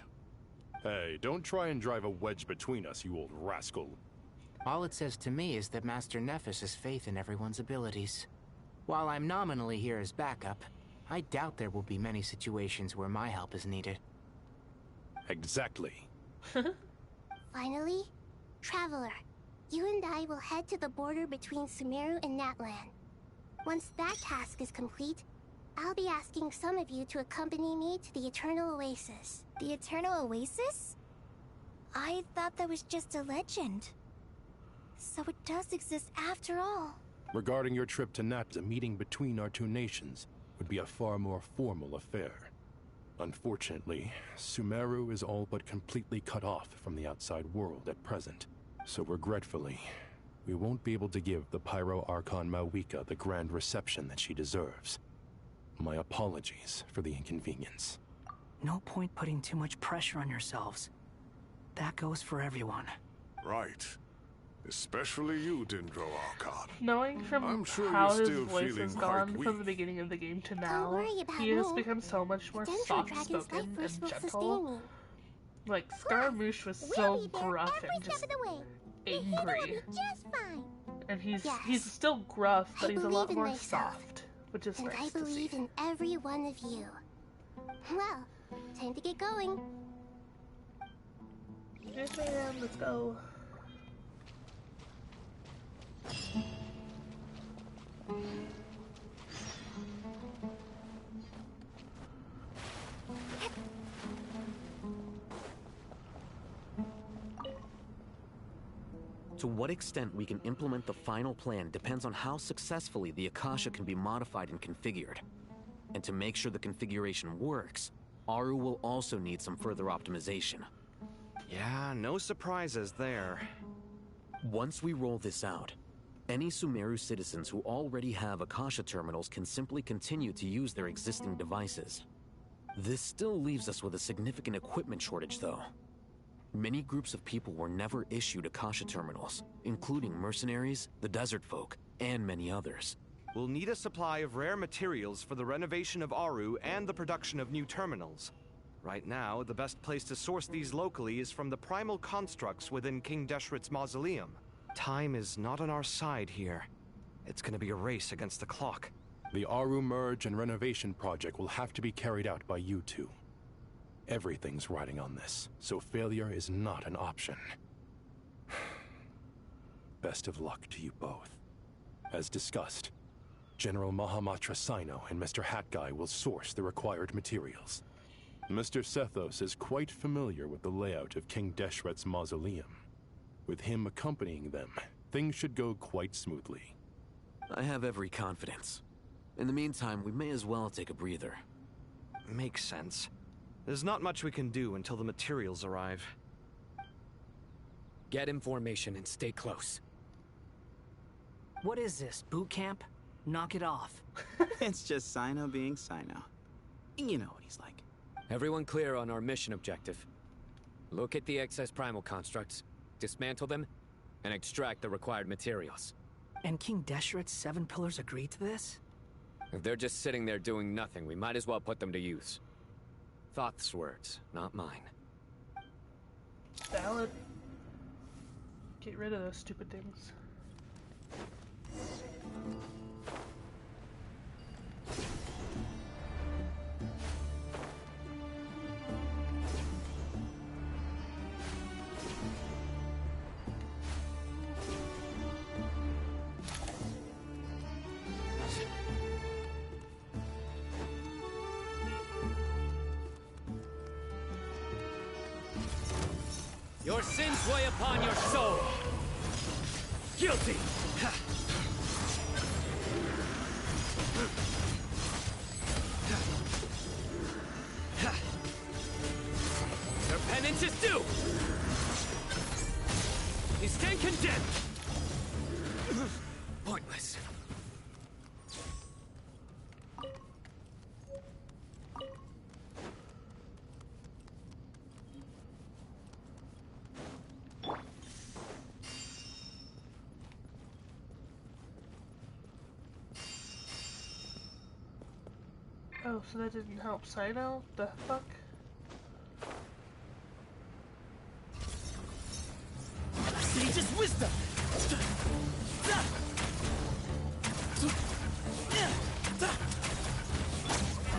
Speaker 14: Hey, don't try and drive a wedge between us, you old rascal.
Speaker 16: All it says to me is that Master Nephis has faith in everyone's abilities. While I'm nominally here as backup, I doubt there will be many situations where my help is needed.
Speaker 14: Exactly.
Speaker 2: Finally, Traveler, you and I will head to the border between Sumeru and Natlan. Once that task is complete, I'll be asking some of you to accompany me to the Eternal Oasis.
Speaker 17: The Eternal Oasis? I thought that was just a legend. So it does exist after all.
Speaker 14: Regarding your trip to Nat, a meeting between our two nations would be a far more formal affair. Unfortunately, Sumeru is all but completely cut off from the outside world at present. So regretfully, we won't be able to give the Pyro Archon Mawika the grand reception that she deserves. My apologies for the inconvenience.
Speaker 1: No point putting too much pressure on yourselves. That goes for everyone.
Speaker 11: Right. Especially you, Dendro Archon.
Speaker 8: Knowing from how his voice has gone from the beginning of the game to now, he has become so much more soft-spoken and gentle. Like, Scaramouche was so gruff and just angry. And he's still gruff, but he's a lot more soft, which is nice to see.
Speaker 2: And I believe in every one of you. Well, time to get going.
Speaker 8: Yes, ma'am. Let's go.
Speaker 12: To what extent we can implement the final plan depends on how successfully the Akasha can be modified and configured. And to make sure the configuration works, Aru will also need some further optimization.
Speaker 4: Yeah, no surprises there.
Speaker 12: Once we roll this out, any Sumeru citizens who already have Akasha terminals can simply continue to use their existing devices. This still leaves us with a significant equipment shortage, though. Many groups of people were never issued Akasha terminals, including mercenaries, the desert folk, and many others.
Speaker 4: We'll need a supply of rare materials for the renovation of Aru and the production of new terminals. Right now, the best place to source these locally is from the primal constructs within King Deshret's mausoleum. Time is not on our side here. It's gonna be a race against the clock.
Speaker 14: The Aru merge and renovation project will have to be carried out by you two. Everything's riding on this, so failure is not an option. Best of luck to you both. As discussed, General Mahamatra Sino and Mr. Hat Guy will source the required materials. Mr. Sethos is quite familiar with the layout of King Deshret's mausoleum. With him accompanying them, things should go quite smoothly.
Speaker 12: I have every confidence. In the meantime, we may as well take a breather.
Speaker 4: Makes sense. There's not much we can do until the materials arrive.
Speaker 5: Get in formation and stay close.
Speaker 1: What is this, boot camp? Knock it off.
Speaker 18: It's just Sino being Sino. You know what he's like.
Speaker 5: Everyone clear on our mission objective. Look at the excess primal constructs, dismantle them, and extract the required materials.
Speaker 1: And King Deshret's 7 pillars agreed to this?
Speaker 5: If they're just sitting there doing nothing, we might as well put them to use. Thoth's words, not mine.
Speaker 8: Valid. Get rid of those stupid things.
Speaker 5: Your sins weigh upon your soul. Guilty. Your penance is due. You stand condemned. Pointless.
Speaker 8: Oh, so that didn't help Sino? The fuck?
Speaker 1: Sage's wisdom!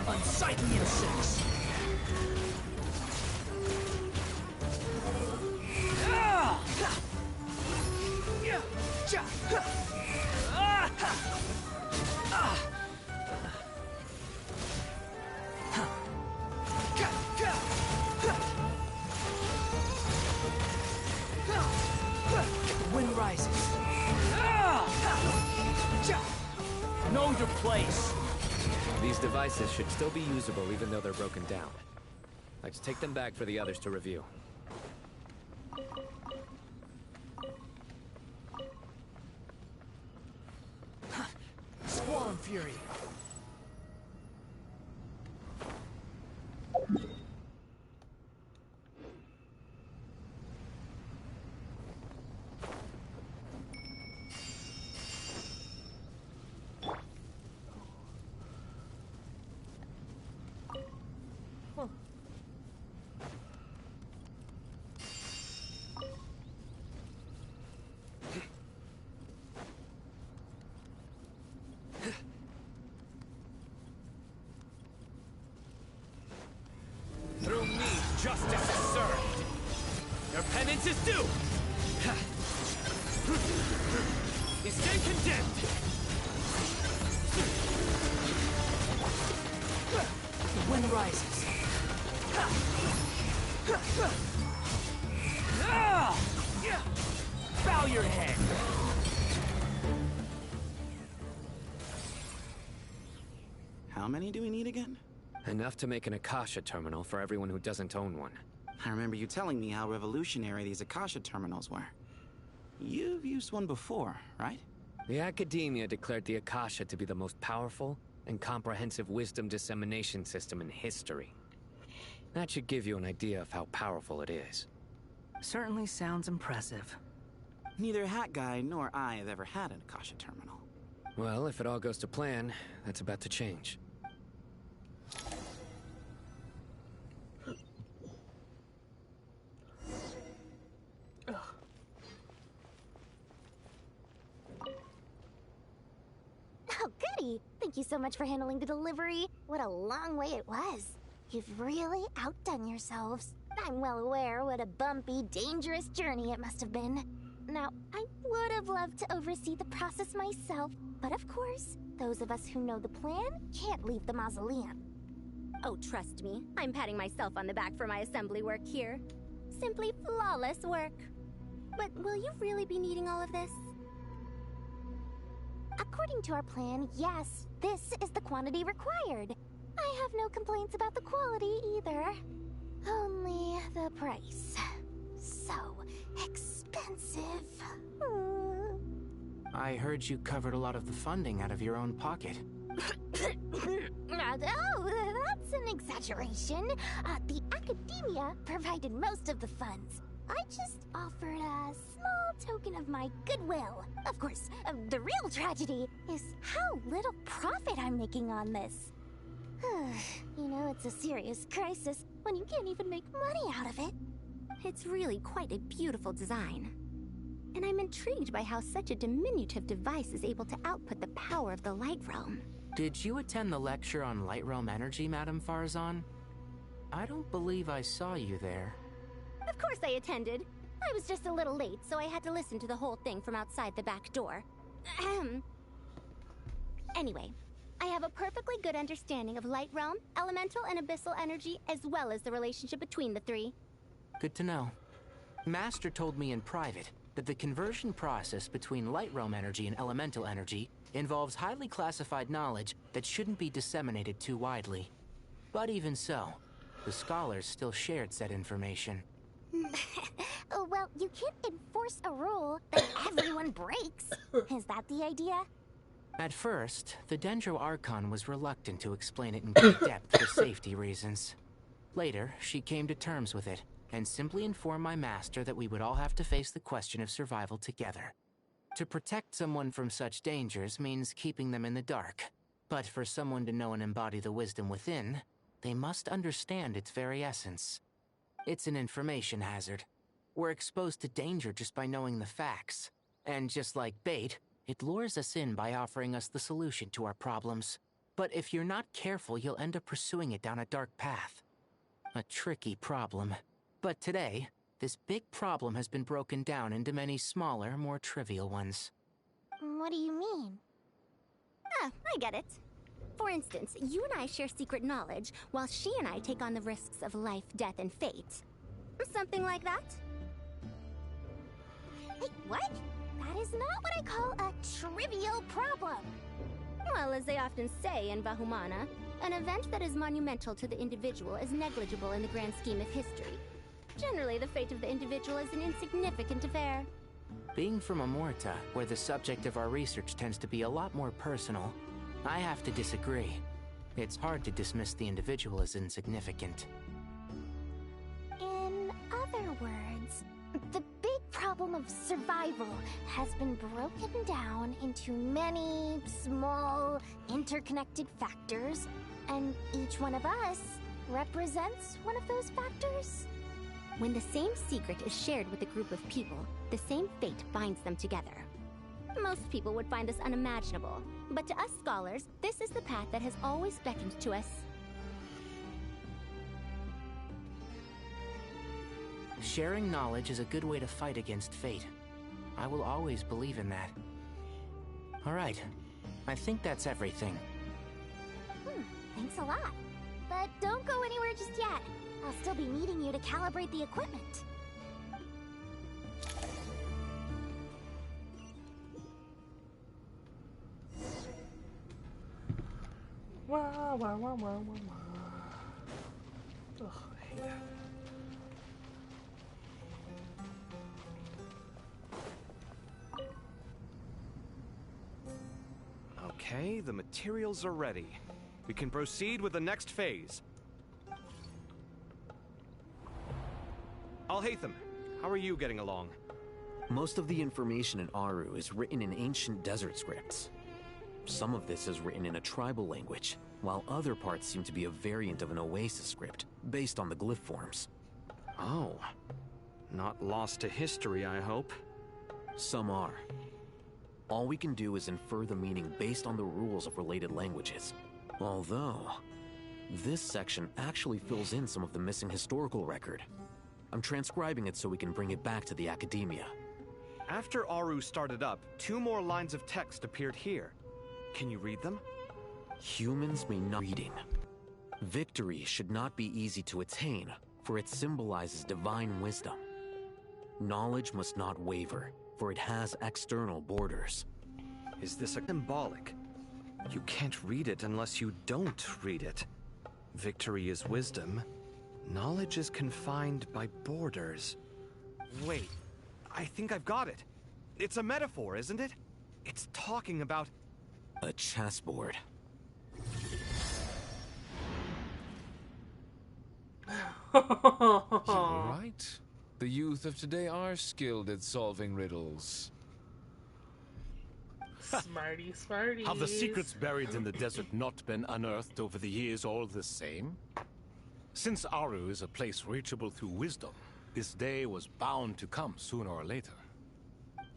Speaker 1: Unsightly insects! Wind rises. Know your place.
Speaker 5: These devices should still be usable even though they're broken down. Let's take them back for the others to review.
Speaker 1: Squall and fury.
Speaker 5: Through me, justice is served. Your penance is due. You stand condemned.
Speaker 1: The wind rises. Bow bow your head!
Speaker 18: How many do we need again?
Speaker 5: Enough to make an Akasha terminal for everyone who doesn't own one.
Speaker 18: I remember you telling me how revolutionary these Akasha terminals were. You've used one before, right?
Speaker 5: The Academia declared the Akasha to be the most powerful and comprehensive wisdom dissemination system in history. That should give you an idea of how powerful it is.
Speaker 1: Certainly sounds impressive.
Speaker 18: Neither Hat Guy nor I have ever had an Akasha terminal.
Speaker 5: Well, if it all goes to plan, that's about to change.
Speaker 2: Oh, goody! Thank you so much for handling the delivery. What a long way it was. You've really outdone yourselves. I'm well aware what a bumpy, dangerous journey it must have been. Now, I would have loved to oversee the process myself, but of course, those of us who know the plan can't leave the mausoleum.
Speaker 19: Oh, trust me, I'm patting myself on the back for my assembly work here. Simply flawless work. But will you really be needing all of this?
Speaker 2: According to our plan, yes, this is the quantity required. I have no complaints about the quality either. Only the price. So expensive.
Speaker 16: I heard you covered a lot of the funding out of your own pocket.
Speaker 2: Oh, that's an exaggeration. The Academia provided most of the funds. I just offered a small token of my goodwill. Of course, the real tragedy is how little profit I'm making on this. You know, it's a serious crisis when you can't even make money out of it.
Speaker 19: It's really quite a beautiful design. And I'm intrigued by how such a diminutive device is able to output the power of the Light Realm.
Speaker 16: Did you attend the lecture on Light Realm energy, Madame Farazan? I don't believe I saw you there.
Speaker 19: Of course I attended. I was just a little late, so I had to listen to the whole thing from outside the back door. Anyway, I have a perfectly good understanding of Light Realm, elemental and abyssal energy, as well as the relationship between the three.
Speaker 16: Good to know. Master told me in private that the conversion process between Light Realm energy and elemental energy involves highly classified knowledge that shouldn't be disseminated too widely. But even so, the scholars still shared said information.
Speaker 2: Well, you can't enforce a rule that everyone breaks. Is that the idea?
Speaker 16: At first, the Dendro Archon was reluctant to explain it in great depth for safety reasons. Later, she came to terms with it, and simply informed my master that we would all have to face the question of survival together. To protect someone from such dangers means keeping them in the dark. But for someone to know and embody the wisdom within, they must understand its very essence. It's an information hazard. We're exposed to danger just by knowing the facts. And just like bait, it lures us in by offering us the solution to our problems. But if you're not careful, you'll end up pursuing it down a dark path. A tricky problem. But today, this big problem has been broken down into many smaller, more trivial ones.
Speaker 2: What do you mean?
Speaker 19: Ah, I get it. For instance, you and I share secret knowledge, while she and I take on the risks of life, death, and fate. Something like that?
Speaker 2: Wait, what? That is not what I call a trivial problem.
Speaker 19: Well, as they often say in Bahumana, an event that is monumental to the individual is negligible in the grand scheme of history. Generally, the fate of the individual is an insignificant affair.
Speaker 16: Being from Amorta, where the subject of our research tends to be a lot more personal, I have to disagree. It's hard to dismiss the individual as insignificant.
Speaker 2: In other words, the big problem of survival has been broken down into many small, interconnected factors, and each one of us represents one of those factors.
Speaker 19: When the same secret is shared with a group of people, the same fate binds them together. Most people would find this unimaginable, but to us scholars, this is the path that has always beckoned to us.
Speaker 16: Sharing knowledge is a good way to fight against fate. I will always believe in that. All right, I think that's everything.
Speaker 2: Thanks a lot. But don't go anywhere just yet. I'll still be needing you to calibrate the equipment.
Speaker 8: Wah, wah, wah, wah, wah, wah. Ugh, I hate that.
Speaker 4: Okay, the materials are ready. We can proceed with the next phase. Alhaitham, how are you getting along?
Speaker 12: Most of the information in Aru is written in ancient desert scripts. Some of this is written in a tribal language, while other parts seem to be a variant of an Oasis script, based on the glyph forms.
Speaker 4: Oh. Not lost to history, I hope.
Speaker 12: Some are. All we can do is infer the meaning based on the rules of related languages. Although, this section actually fills in some of the missing historical record. I'm transcribing it so we can bring it back to the academia.
Speaker 4: After Aru started up, 2 more lines of text appeared here. Can you read them?
Speaker 12: Humans may not reading. Victory should not be easy to attain, for it symbolizes divine wisdom. Knowledge must not waver, for it has external borders.
Speaker 4: Is this a symbolic? You can't read it unless you don't read it. Victory is wisdom. Knowledge is confined by borders. Wait, I think I've got it. It's a metaphor, isn't it? It's talking about...
Speaker 12: a chessboard.
Speaker 10: You're right. The youth of today are skilled at solving riddles.
Speaker 8: Smarty, smarty.
Speaker 3: Have the secrets buried in the desert not been unearthed over the years all the same? Since Aru is a place reachable through wisdom, this day was bound to come sooner or later.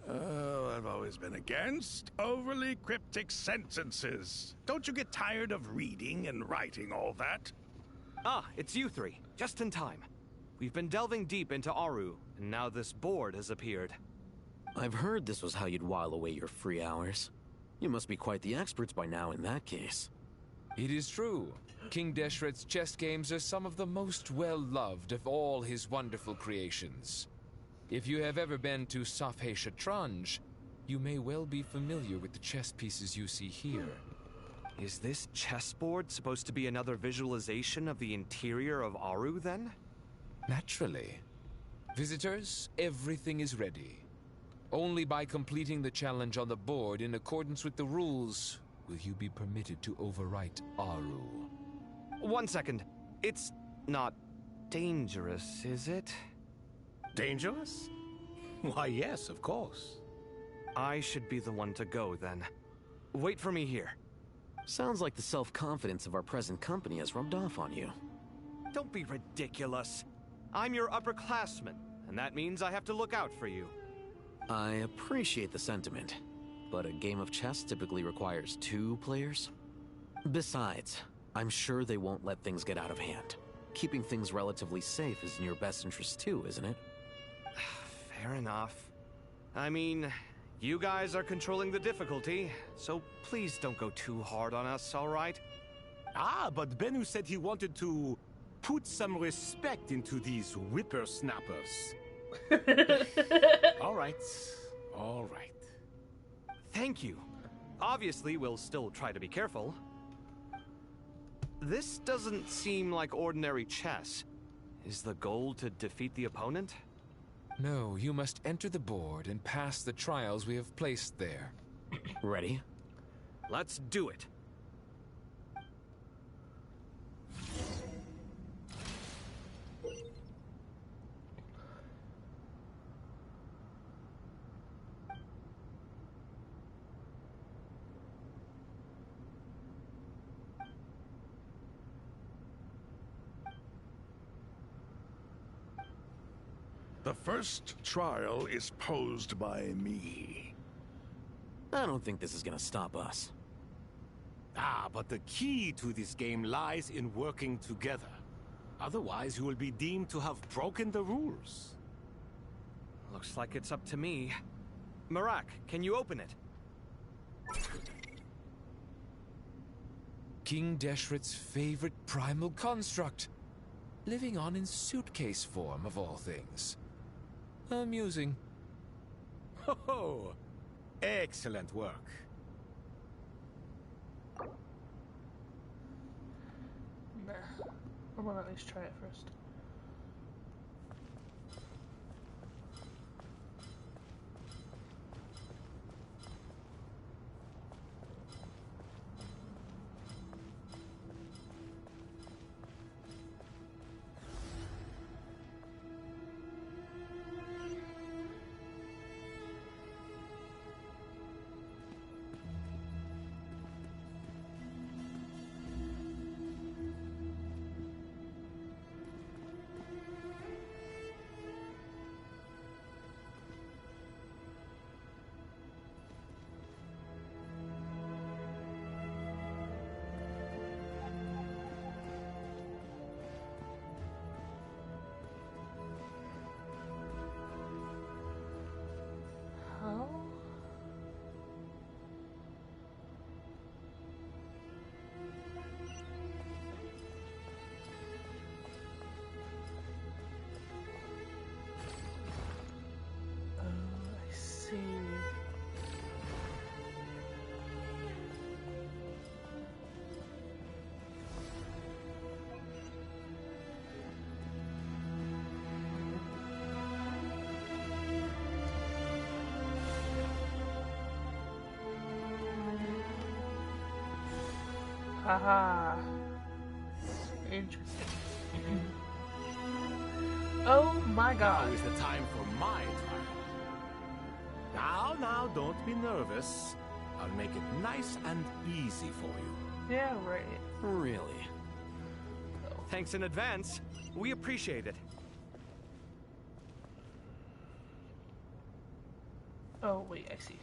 Speaker 11: Oh, I've always been against overly cryptic sentences. Don't you get tired of reading and writing all that?
Speaker 4: Ah, it's you 3. Just in time. We've been delving deep into Aru, and now this board has appeared.
Speaker 12: I've heard this was how you'd while away your free hours. You must be quite the experts by now in that case.
Speaker 10: It is true. King Deshret's chess games are some of the most well-loved of all his wonderful creations. If you have ever been to Safhe Shatranj, you may well be familiar with the chess pieces you see here.
Speaker 4: Is this chessboard supposed to be another visualization of the interior of Aru, then?
Speaker 10: Naturally. Visitors, everything is ready. Only by completing the challenge on the board in accordance with the rules will you be permitted to overwrite Aru.
Speaker 4: 1 second. It's not dangerous, is it?
Speaker 3: Dangerous? Why, yes, of course.
Speaker 4: I should be the one to go, then. Wait for me here.
Speaker 12: Sounds like the self-confidence of our present company has rubbed off on you.
Speaker 4: Don't be ridiculous. I'm your upperclassman, and that means I have to look out for you.
Speaker 12: I appreciate the sentiment, but a game of chess typically requires 2 players. Besides, I'm sure they won't let things get out of hand. Keeping things relatively safe is in your best interest too, isn't it?
Speaker 4: Fair enough. I mean, you guys are controlling the difficulty, so please don't go too hard on us, all right?
Speaker 3: Ah, but Bennu said he wanted to put some respect into these whippersnappers. All right. All right.
Speaker 4: Thank you. Obviously, we'll still try to be careful. This doesn't seem like ordinary chess. Is the goal to defeat the opponent?
Speaker 10: No, you must enter the board and pass the trials we have placed there.
Speaker 12: Ready?
Speaker 4: Let's do it.
Speaker 11: The first trial is posed by me.
Speaker 12: I don't think this is gonna stop us.
Speaker 3: Ah, but the key to this game lies in working together. Otherwise, you will be deemed to have broken the rules.
Speaker 4: Looks like it's up to me. Marak, can you open it?
Speaker 10: King Deshret's favorite primal construct. Living on in suitcase form, of all things. Amusing.
Speaker 3: Ho-ho! Excellent work.
Speaker 8: Nah. I'm gonna at least try it first. Haha. Interesting. Oh my god.
Speaker 3: Now is the time for my trial. Now, don't be nervous. I'll make it nice and easy for you.
Speaker 8: Yeah, right.
Speaker 12: Really?
Speaker 4: Thanks in advance. We appreciate it.
Speaker 8: Oh, wait, I see.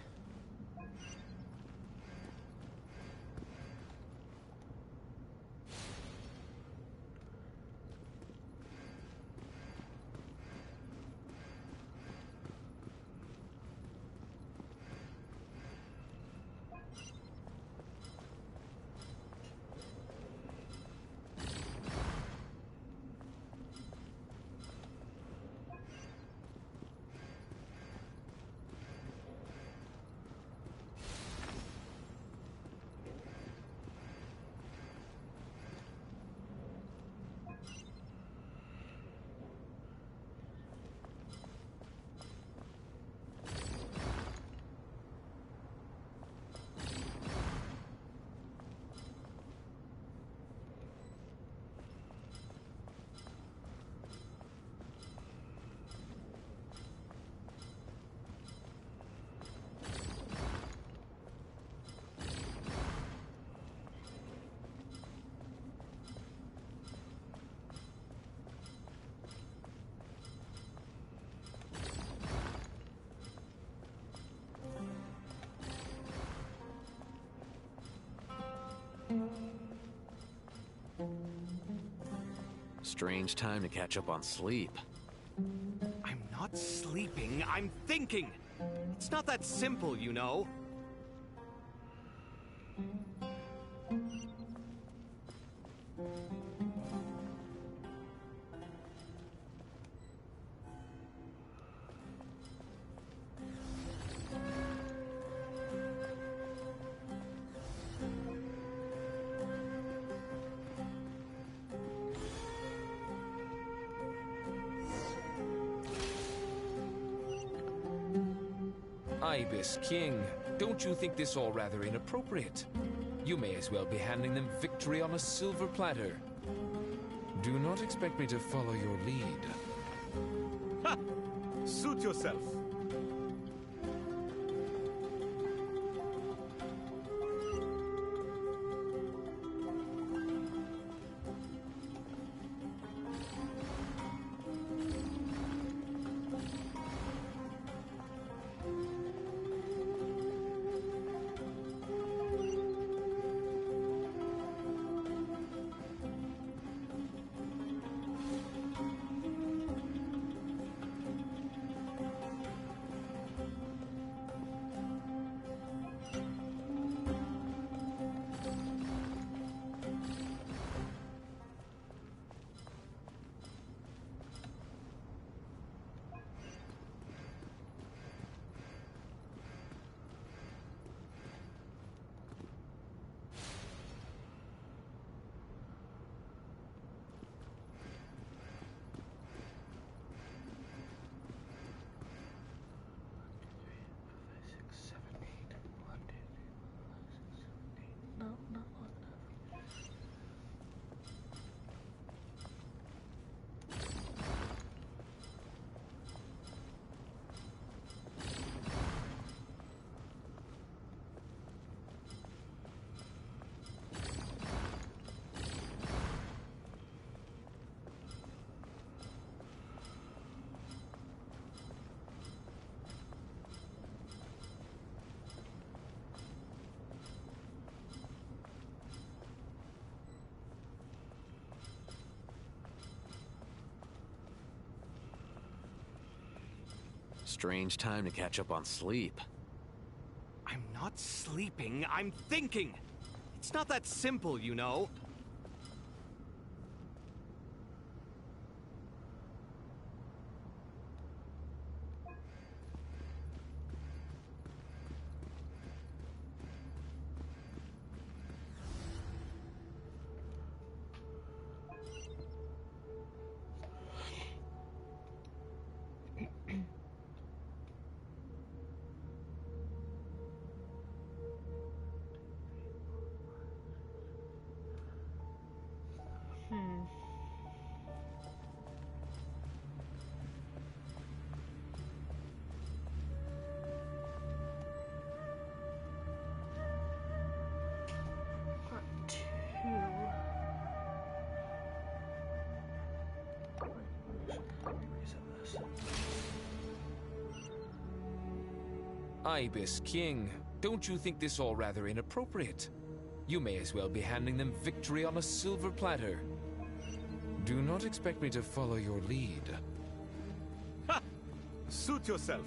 Speaker 12: Strange time to catch up on sleep.
Speaker 4: I'm not sleeping, I'm thinking! It's not that simple, you know.
Speaker 10: Ibis King, don't you think this all rather inappropriate? You may as well be handing them victory on a silver platter. Do not expect me to follow your lead.
Speaker 3: Ha! Suit yourself.
Speaker 12: strange time to catch up on sleep.
Speaker 4: I'm not sleeping, I'm thinking! It's not that simple, you know.
Speaker 10: Ibis King, don't you think this all rather inappropriate? You may as well be handing them victory on a silver platter. Do not expect me to follow your lead.
Speaker 3: Ha! Suit yourself.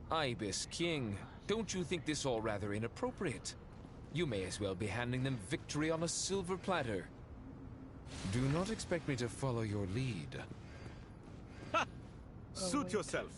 Speaker 10: Ibis King, don't you think this all rather inappropriate? You may as well be handing them victory on a silver platter. Do not expect me to follow your lead.
Speaker 3: Ha! Suit yourself.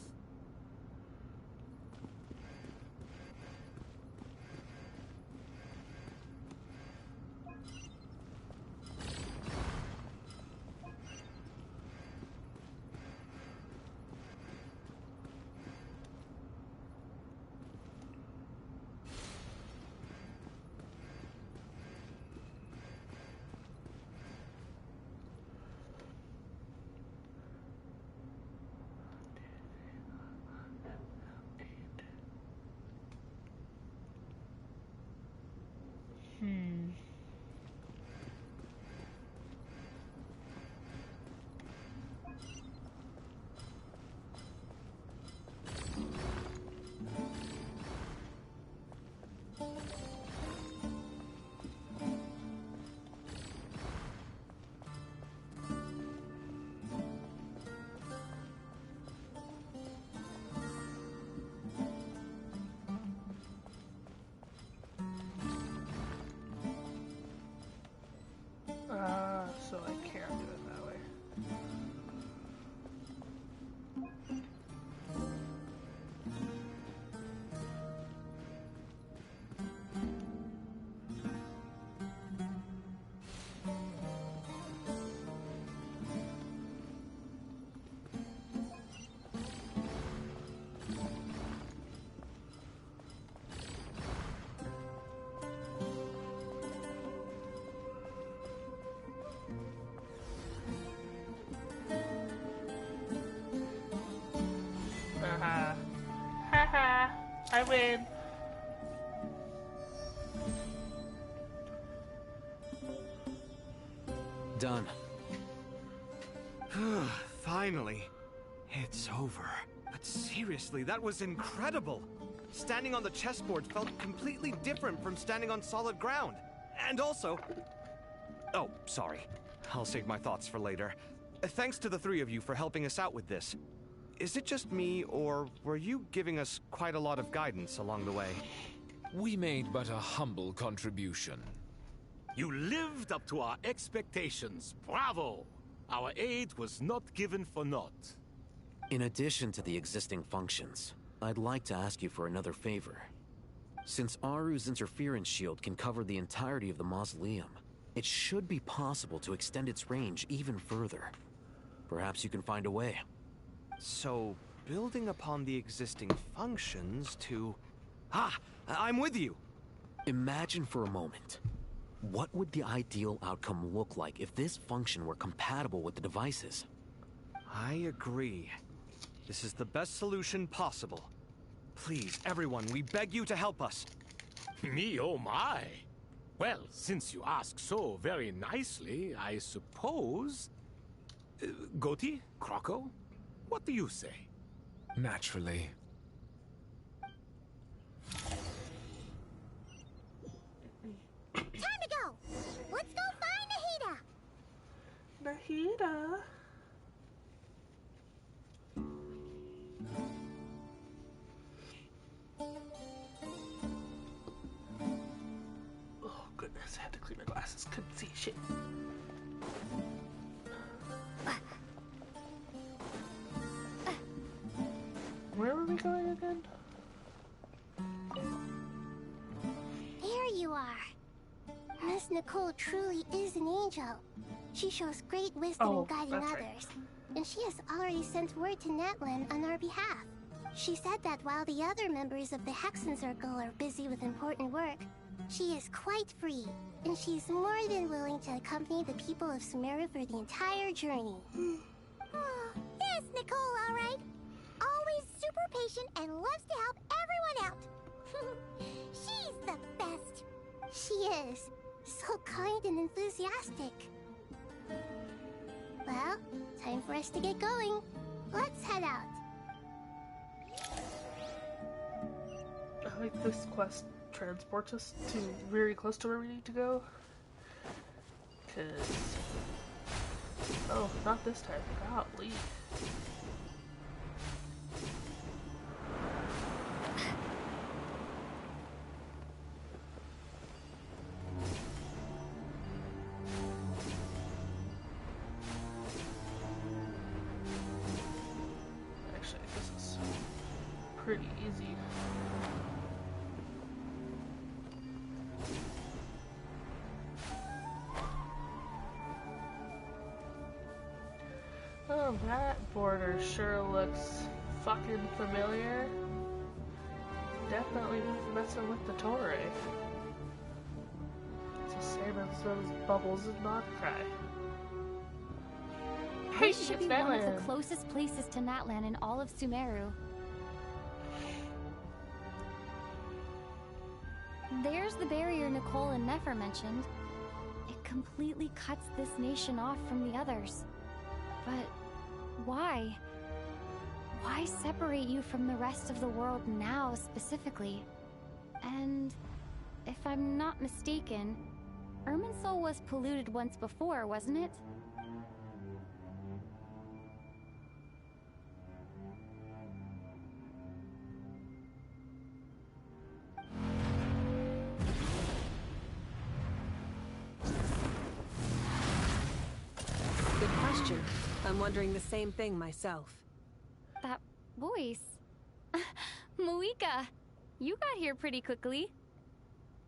Speaker 8: So I can't do it that way. Haha, I win.
Speaker 12: Done.
Speaker 4: Finally. It's over. But seriously, that was incredible. Standing on the chessboard felt completely different from standing on solid ground. And also... Oh, sorry. I'll save my thoughts for later. Thanks to the three of you for helping us out with this. Is it just me, or were you giving us quite a lot of guidance along the way?
Speaker 10: We made but a humble contribution.
Speaker 3: You lived up to our expectations. Bravo! Our aid was not given for naught.
Speaker 12: In addition to the existing functions, I'd like to ask you for another favor. Since Aru's interference shield can cover the entirety of the mausoleum, it should be possible to extend its range even further. Perhaps you can find a way.
Speaker 4: So, building upon the existing functions to... Ah! I'm with you!
Speaker 12: Imagine for a moment. What would the ideal outcome look like if this function were compatible with the devices?
Speaker 4: I agree. This is the best solution possible. Please, everyone, we beg you to help us.
Speaker 3: Me, oh my! Well, since you ask so very nicely, I suppose... Goti? Kroko? What do you say?
Speaker 10: Naturally.
Speaker 2: Time to go! Let's go find Nahida!
Speaker 8: Nahida? Oh goodness, I had to clean my glasses, couldn't see shit. Where were we going again?
Speaker 2: There you are. Miss Nicole truly is an angel. She shows great wisdom in guiding others. Right. And she has already sent word to Natlan on our behalf. She said that while the other members of the Hexen Circle are busy with important work, she is quite free, and she's more than willing to accompany the people of Sumeru for the entire journey.
Speaker 17: Oh, yes, Nicole, all right. Always super patient and loves to help everyone out. She's the best.
Speaker 2: She is. So kind and enthusiastic. Well, time for us to get going. Let's head out.
Speaker 8: I like this quest transports us to very close to where we need to go. Cause... Oh, not this time. Golly. Actually, this is pretty easy. Oh, that border sure looks fucking familiar. Definitely messing with the Torre. It's the same as those bubbles in Notcry. Hey,
Speaker 9: This should be one of the closest places to Natlan in all of Sumeru. There's the barrier Nicole and Nefer mentioned. It completely cuts this nation off from the others. But why? Why separate you from the rest of the world now, specifically? And if I'm not mistaken, Irminsul was polluted once before, wasn't it?
Speaker 20: Good question. I'm wondering the same thing myself.
Speaker 9: That voice. Muika, you got here pretty quickly.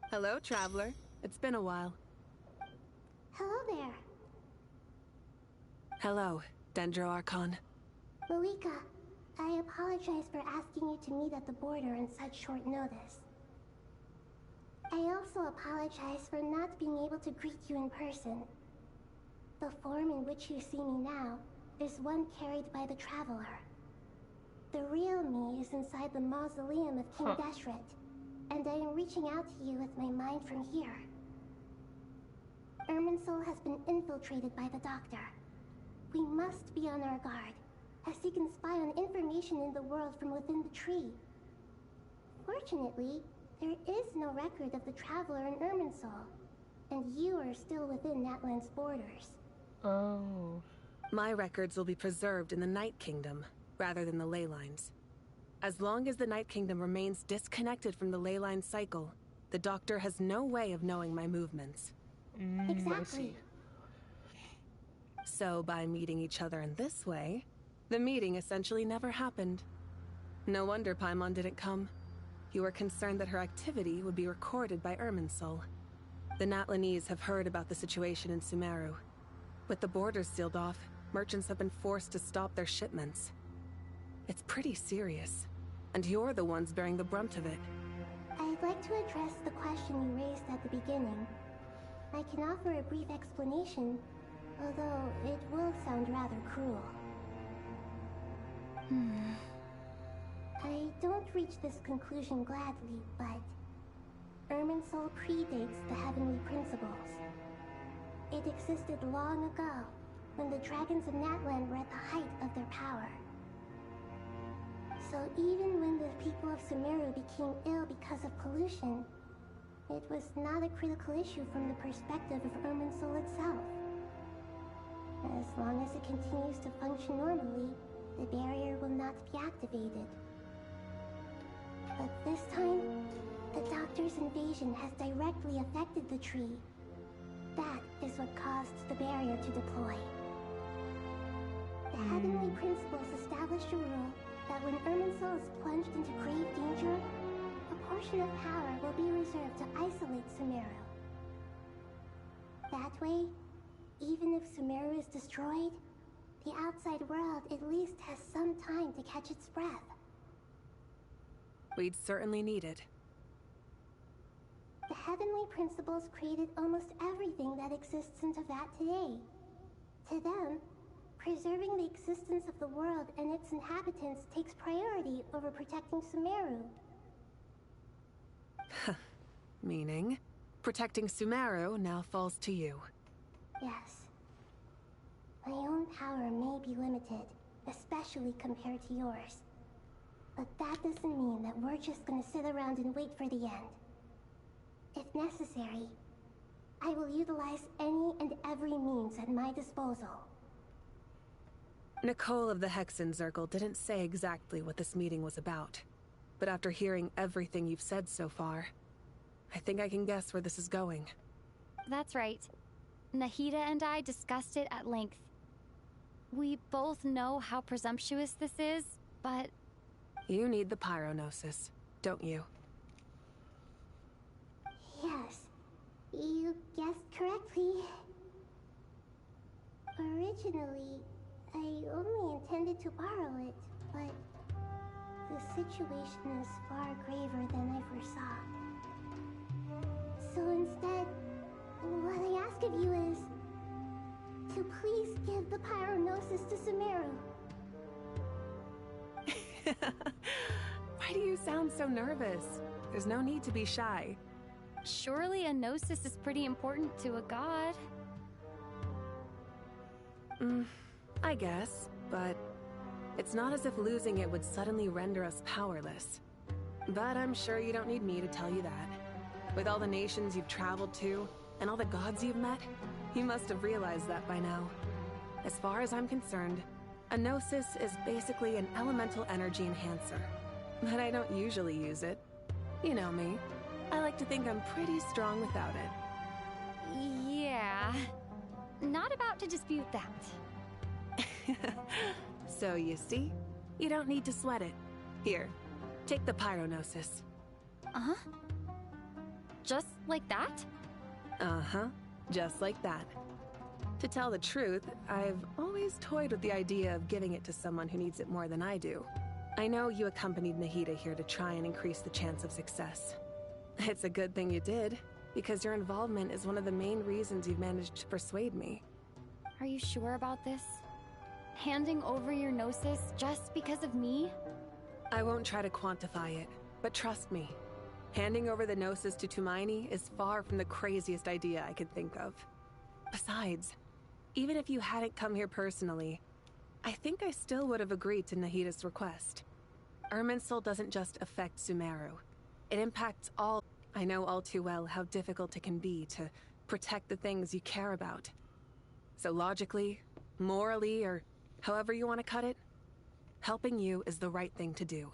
Speaker 20: Hello, traveler. It's been a while.
Speaker 2: Hello there.
Speaker 20: Hello, Dendro Archon.
Speaker 2: Muika, I apologize for asking you to meet at the border on such short notice. I also apologize for not being able to greet you in person. The form in which you see me now is one carried by the Traveler. The real me is inside the mausoleum of King Deshret, and I am reaching out to you with my mind from here. Irminsul has been infiltrated by the Doctor. We must be on our guard, as he can spy on information in the world from within the tree. Fortunately, there is no record of the Traveler in Irminsul, and you are still within Natlan's borders.
Speaker 8: Oh.
Speaker 20: My records will be preserved in the Night Kingdom, rather than the ley lines. As long as the Night Kingdom remains disconnected from the ley line cycle, the Doctor has no way of knowing my movements.
Speaker 2: Exactly.
Speaker 20: So by meeting each other in this way, the meeting essentially never happened. No wonder Paimon didn't come. You were concerned that her activity would be recorded by Irminsul. The Natlanese have heard about the situation in Sumeru. With the borders sealed off, merchants have been forced to stop their shipments. It's pretty serious, and you're the ones bearing the brunt of it.
Speaker 2: I'd like to address the question you raised at the beginning. I can offer a brief explanation, although it will sound rather cruel. I don't reach this conclusion gladly, but Irminsul predates the heavenly principles. It existed long ago, when the dragons of Natlan were at the height of their power. So even when the people of Sumeru became ill because of pollution, it was not a critical issue from the perspective of Irminsul itself. As long as it continues to function normally, the barrier will not be activated. But this time, the Doctor's invasion has directly affected the tree. That is what caused the barrier to deploy. The heavenly principles established a rule that when Irminsul is plunged into grave danger, a portion of power will be reserved to isolate Sumeru. That way, even if Sumeru is destroyed, the outside world at least has some time to catch its breath.
Speaker 20: We'd certainly need it.
Speaker 2: The heavenly principles created almost everything that exists in Teyvat today. To them, preserving the existence of the world and its inhabitants takes priority over protecting Sumeru.
Speaker 20: Meaning, protecting Sumeru now falls to you.
Speaker 2: Yes. My own power may be limited, especially compared to yours. But that doesn't mean that we're just gonna sit around and wait for the end. If necessary, I will utilize any and every means at my disposal.
Speaker 20: Nicole of the Hexen Circle didn't say exactly what this meeting was about. But after hearing everything you've said so far, I think I can guess where this is going.
Speaker 9: That's right. Nahida and I discussed it at length. We both know how presumptuous this is, but...
Speaker 20: You need the Pyrognosis, don't you?
Speaker 2: Yes, you guessed correctly. Originally, I only intended to borrow it, but the situation is far graver than I foresaw. So instead, what I ask of you is to please give the Pyrognosis to Sumeru.
Speaker 20: Why do you sound so nervous? There's no need to be shy.
Speaker 9: Surely a gnosis is pretty important to a god.
Speaker 20: I guess, but it's not as if losing it would suddenly render us powerless. But I'm sure you don't need me to tell you that. With all the nations you've traveled to, and all the gods you've met, you must have realized that by now. As far as I'm concerned, a gnosis is basically an elemental energy enhancer. But I don't usually use it. You know me. I like to think I'm pretty strong without it.
Speaker 9: Yeah. Not about to dispute that.
Speaker 20: So you see? You don't need to sweat it. Here, take the Pyrognosis.
Speaker 9: Uh-huh. Just like that?
Speaker 20: Uh-huh. Just like that. To tell the truth, I've always toyed with the idea of giving it to someone who needs it more than I do. I know you accompanied Nahida here to try and increase the chance of success. It's a good thing you did, because your involvement is one of the main reasons you've managed to persuade me.
Speaker 9: Are you sure about this? Handing over your gnosis just because of me?
Speaker 20: I won't try to quantify it, but trust me. Handing over the gnosis to Tumaini is far from the craziest idea I could think of. Besides, even if you hadn't come here personally, I think I still would have agreed to Nahida's request. Irminsul doesn't just affect Sumeru. It impacts all. I know all too well how difficult it can be to protect the things you care about. So logically, morally, or however you want to cut it, helping you is the right thing to do.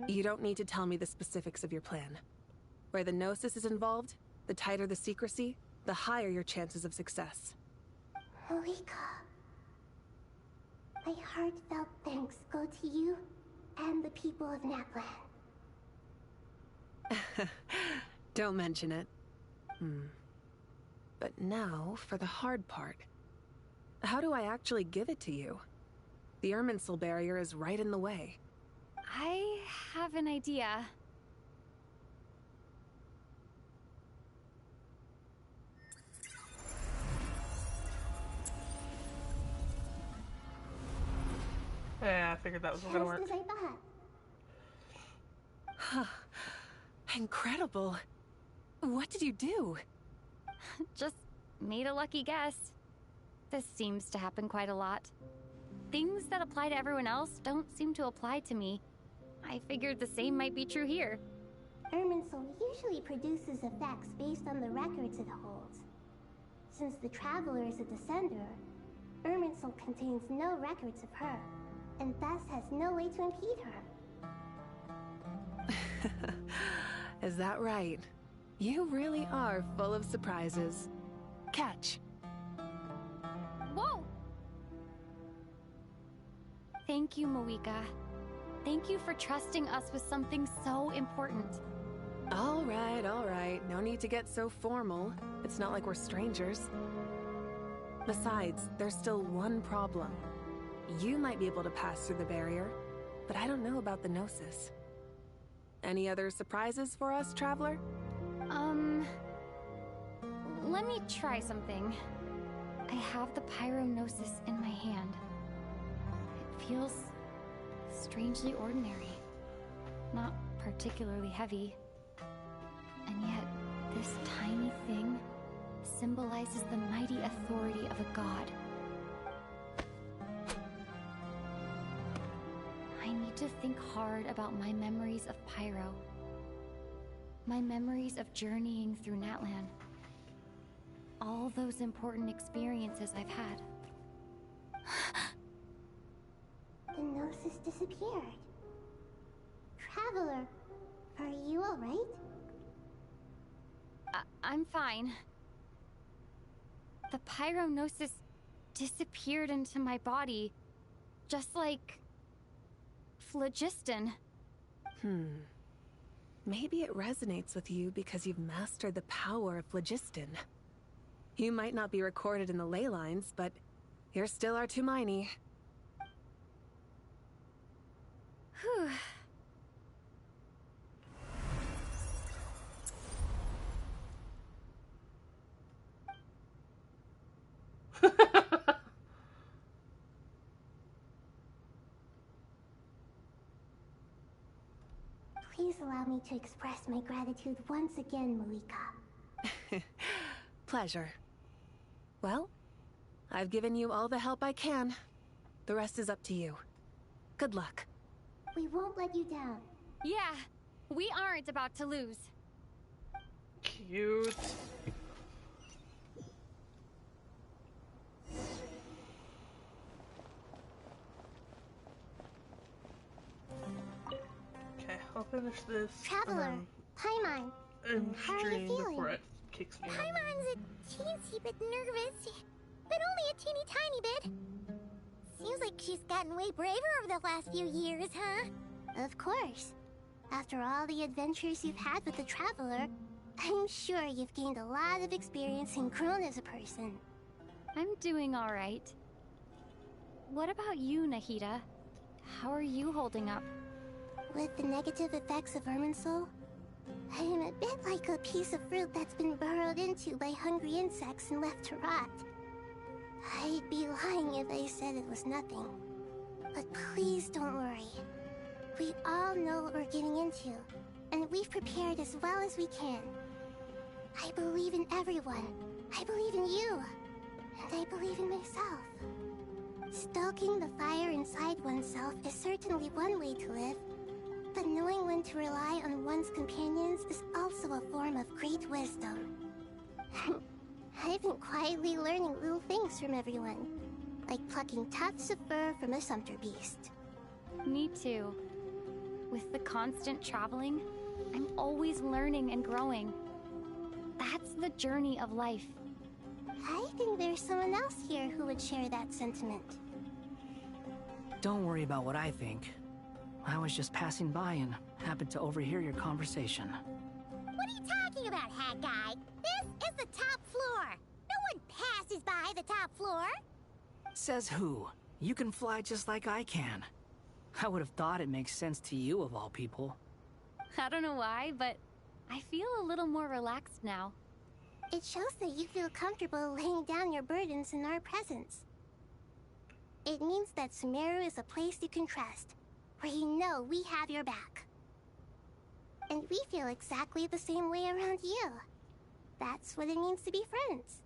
Speaker 20: You don't need to tell me the specifics of your plan. Where the Gnosis is involved, the tighter the secrecy, the higher your chances of success.
Speaker 2: Malika, my heartfelt thanks go to you and the people of Natlan.
Speaker 20: Don't mention it. But now for the hard part. how do I actually give it to you? The Irminsul barrier is right in the way.
Speaker 9: I have an idea.
Speaker 8: Yeah, I figured that was gonna work.
Speaker 20: Incredible. What did you do?
Speaker 9: Just made a lucky guess. This seems to happen quite a lot. Things that apply to everyone else don't seem to apply to me. I figured the same might be true here.
Speaker 2: Irminsul usually produces effects based on the records it holds. Since the Traveler is a descender, Irminsul contains no records of her, and thus has no way to impede her.
Speaker 20: Is that right? You really are full of surprises. Catch.
Speaker 9: Whoa! Thank you, Moika. Thank you for trusting us with something so important.
Speaker 20: All right. No need to get so formal. It's not like we're strangers. Besides, there's still one problem. You might be able to pass through the barrier, but I don't know about the Gnosis. Any other surprises for us, Traveler?
Speaker 9: Let me try something. I have the Pyrognosis in my hand. It feels strangely ordinary. Not particularly heavy. And yet, this tiny thing symbolizes the mighty authority of a god. I need to think hard about my memories of Pyro. My memories of journeying through Natlan. All those important experiences I've had.
Speaker 2: The Gnosis disappeared. Traveler, are you alright?
Speaker 9: I'm fine. The Pyrognosis disappeared into my body, just like phlogiston.
Speaker 20: Maybe it resonates with you because you've mastered the power of phlogiston. You might not be recorded in the ley lines, but you're still our Tumaini.
Speaker 9: Whew.
Speaker 2: Please allow me to express my gratitude once again, Moika.
Speaker 20: Pleasure. Well, I've given you all the help I can. The rest is up to you. Good luck.
Speaker 2: We won't let you down.
Speaker 9: Yeah, we aren't about to lose.
Speaker 8: Cute. Okay, I'll finish this.
Speaker 2: Traveler, Paimon, how are you feeling?
Speaker 8: Before it kicks me.
Speaker 17: Paimon's a teensy bit nervous, but only a teeny tiny bit. Seems like she's gotten way braver over the last few years, huh?
Speaker 2: Of course. After all the adventures you've had with the Traveler, I'm sure you've gained a lot of experience and grown as a person.
Speaker 9: I'm doing all right. What about you, Nahida? How are you holding up?
Speaker 2: With the negative effects of Irminsul, I am a bit like a piece of fruit that's been burrowed into by hungry insects and left to rot. I'd be lying if I said it was nothing. But please don't worry. We all know what we're getting into, and we've prepared as well as we can. I believe in everyone. I believe in you. And I believe in myself. Stoking the fire inside oneself is certainly one way to live, but knowing when to rely on one's companions is also a form of great wisdom. I've been quietly learning little things from everyone, like plucking tufts of fur from a sumpter beast.
Speaker 9: Me too. With the constant traveling, I'm always learning and growing. That's the journey of life.
Speaker 2: I think there's someone else here who would share that sentiment.
Speaker 1: Don't worry about what I think. I was just passing by and happened to overhear your conversation.
Speaker 17: What are you talking about, hat guy? This is the top floor. No one passes by the top floor.
Speaker 1: Says who? You can fly just like I can. I would have thought it makes sense to you of all people.
Speaker 9: I don't know why, but I feel a little more relaxed now.
Speaker 2: It shows that you feel comfortable laying down your burdens in our presence. It means that Sumeru is a place you can trust, where you know we have your back. And we feel exactly the same way around you. That's what it means to be friends.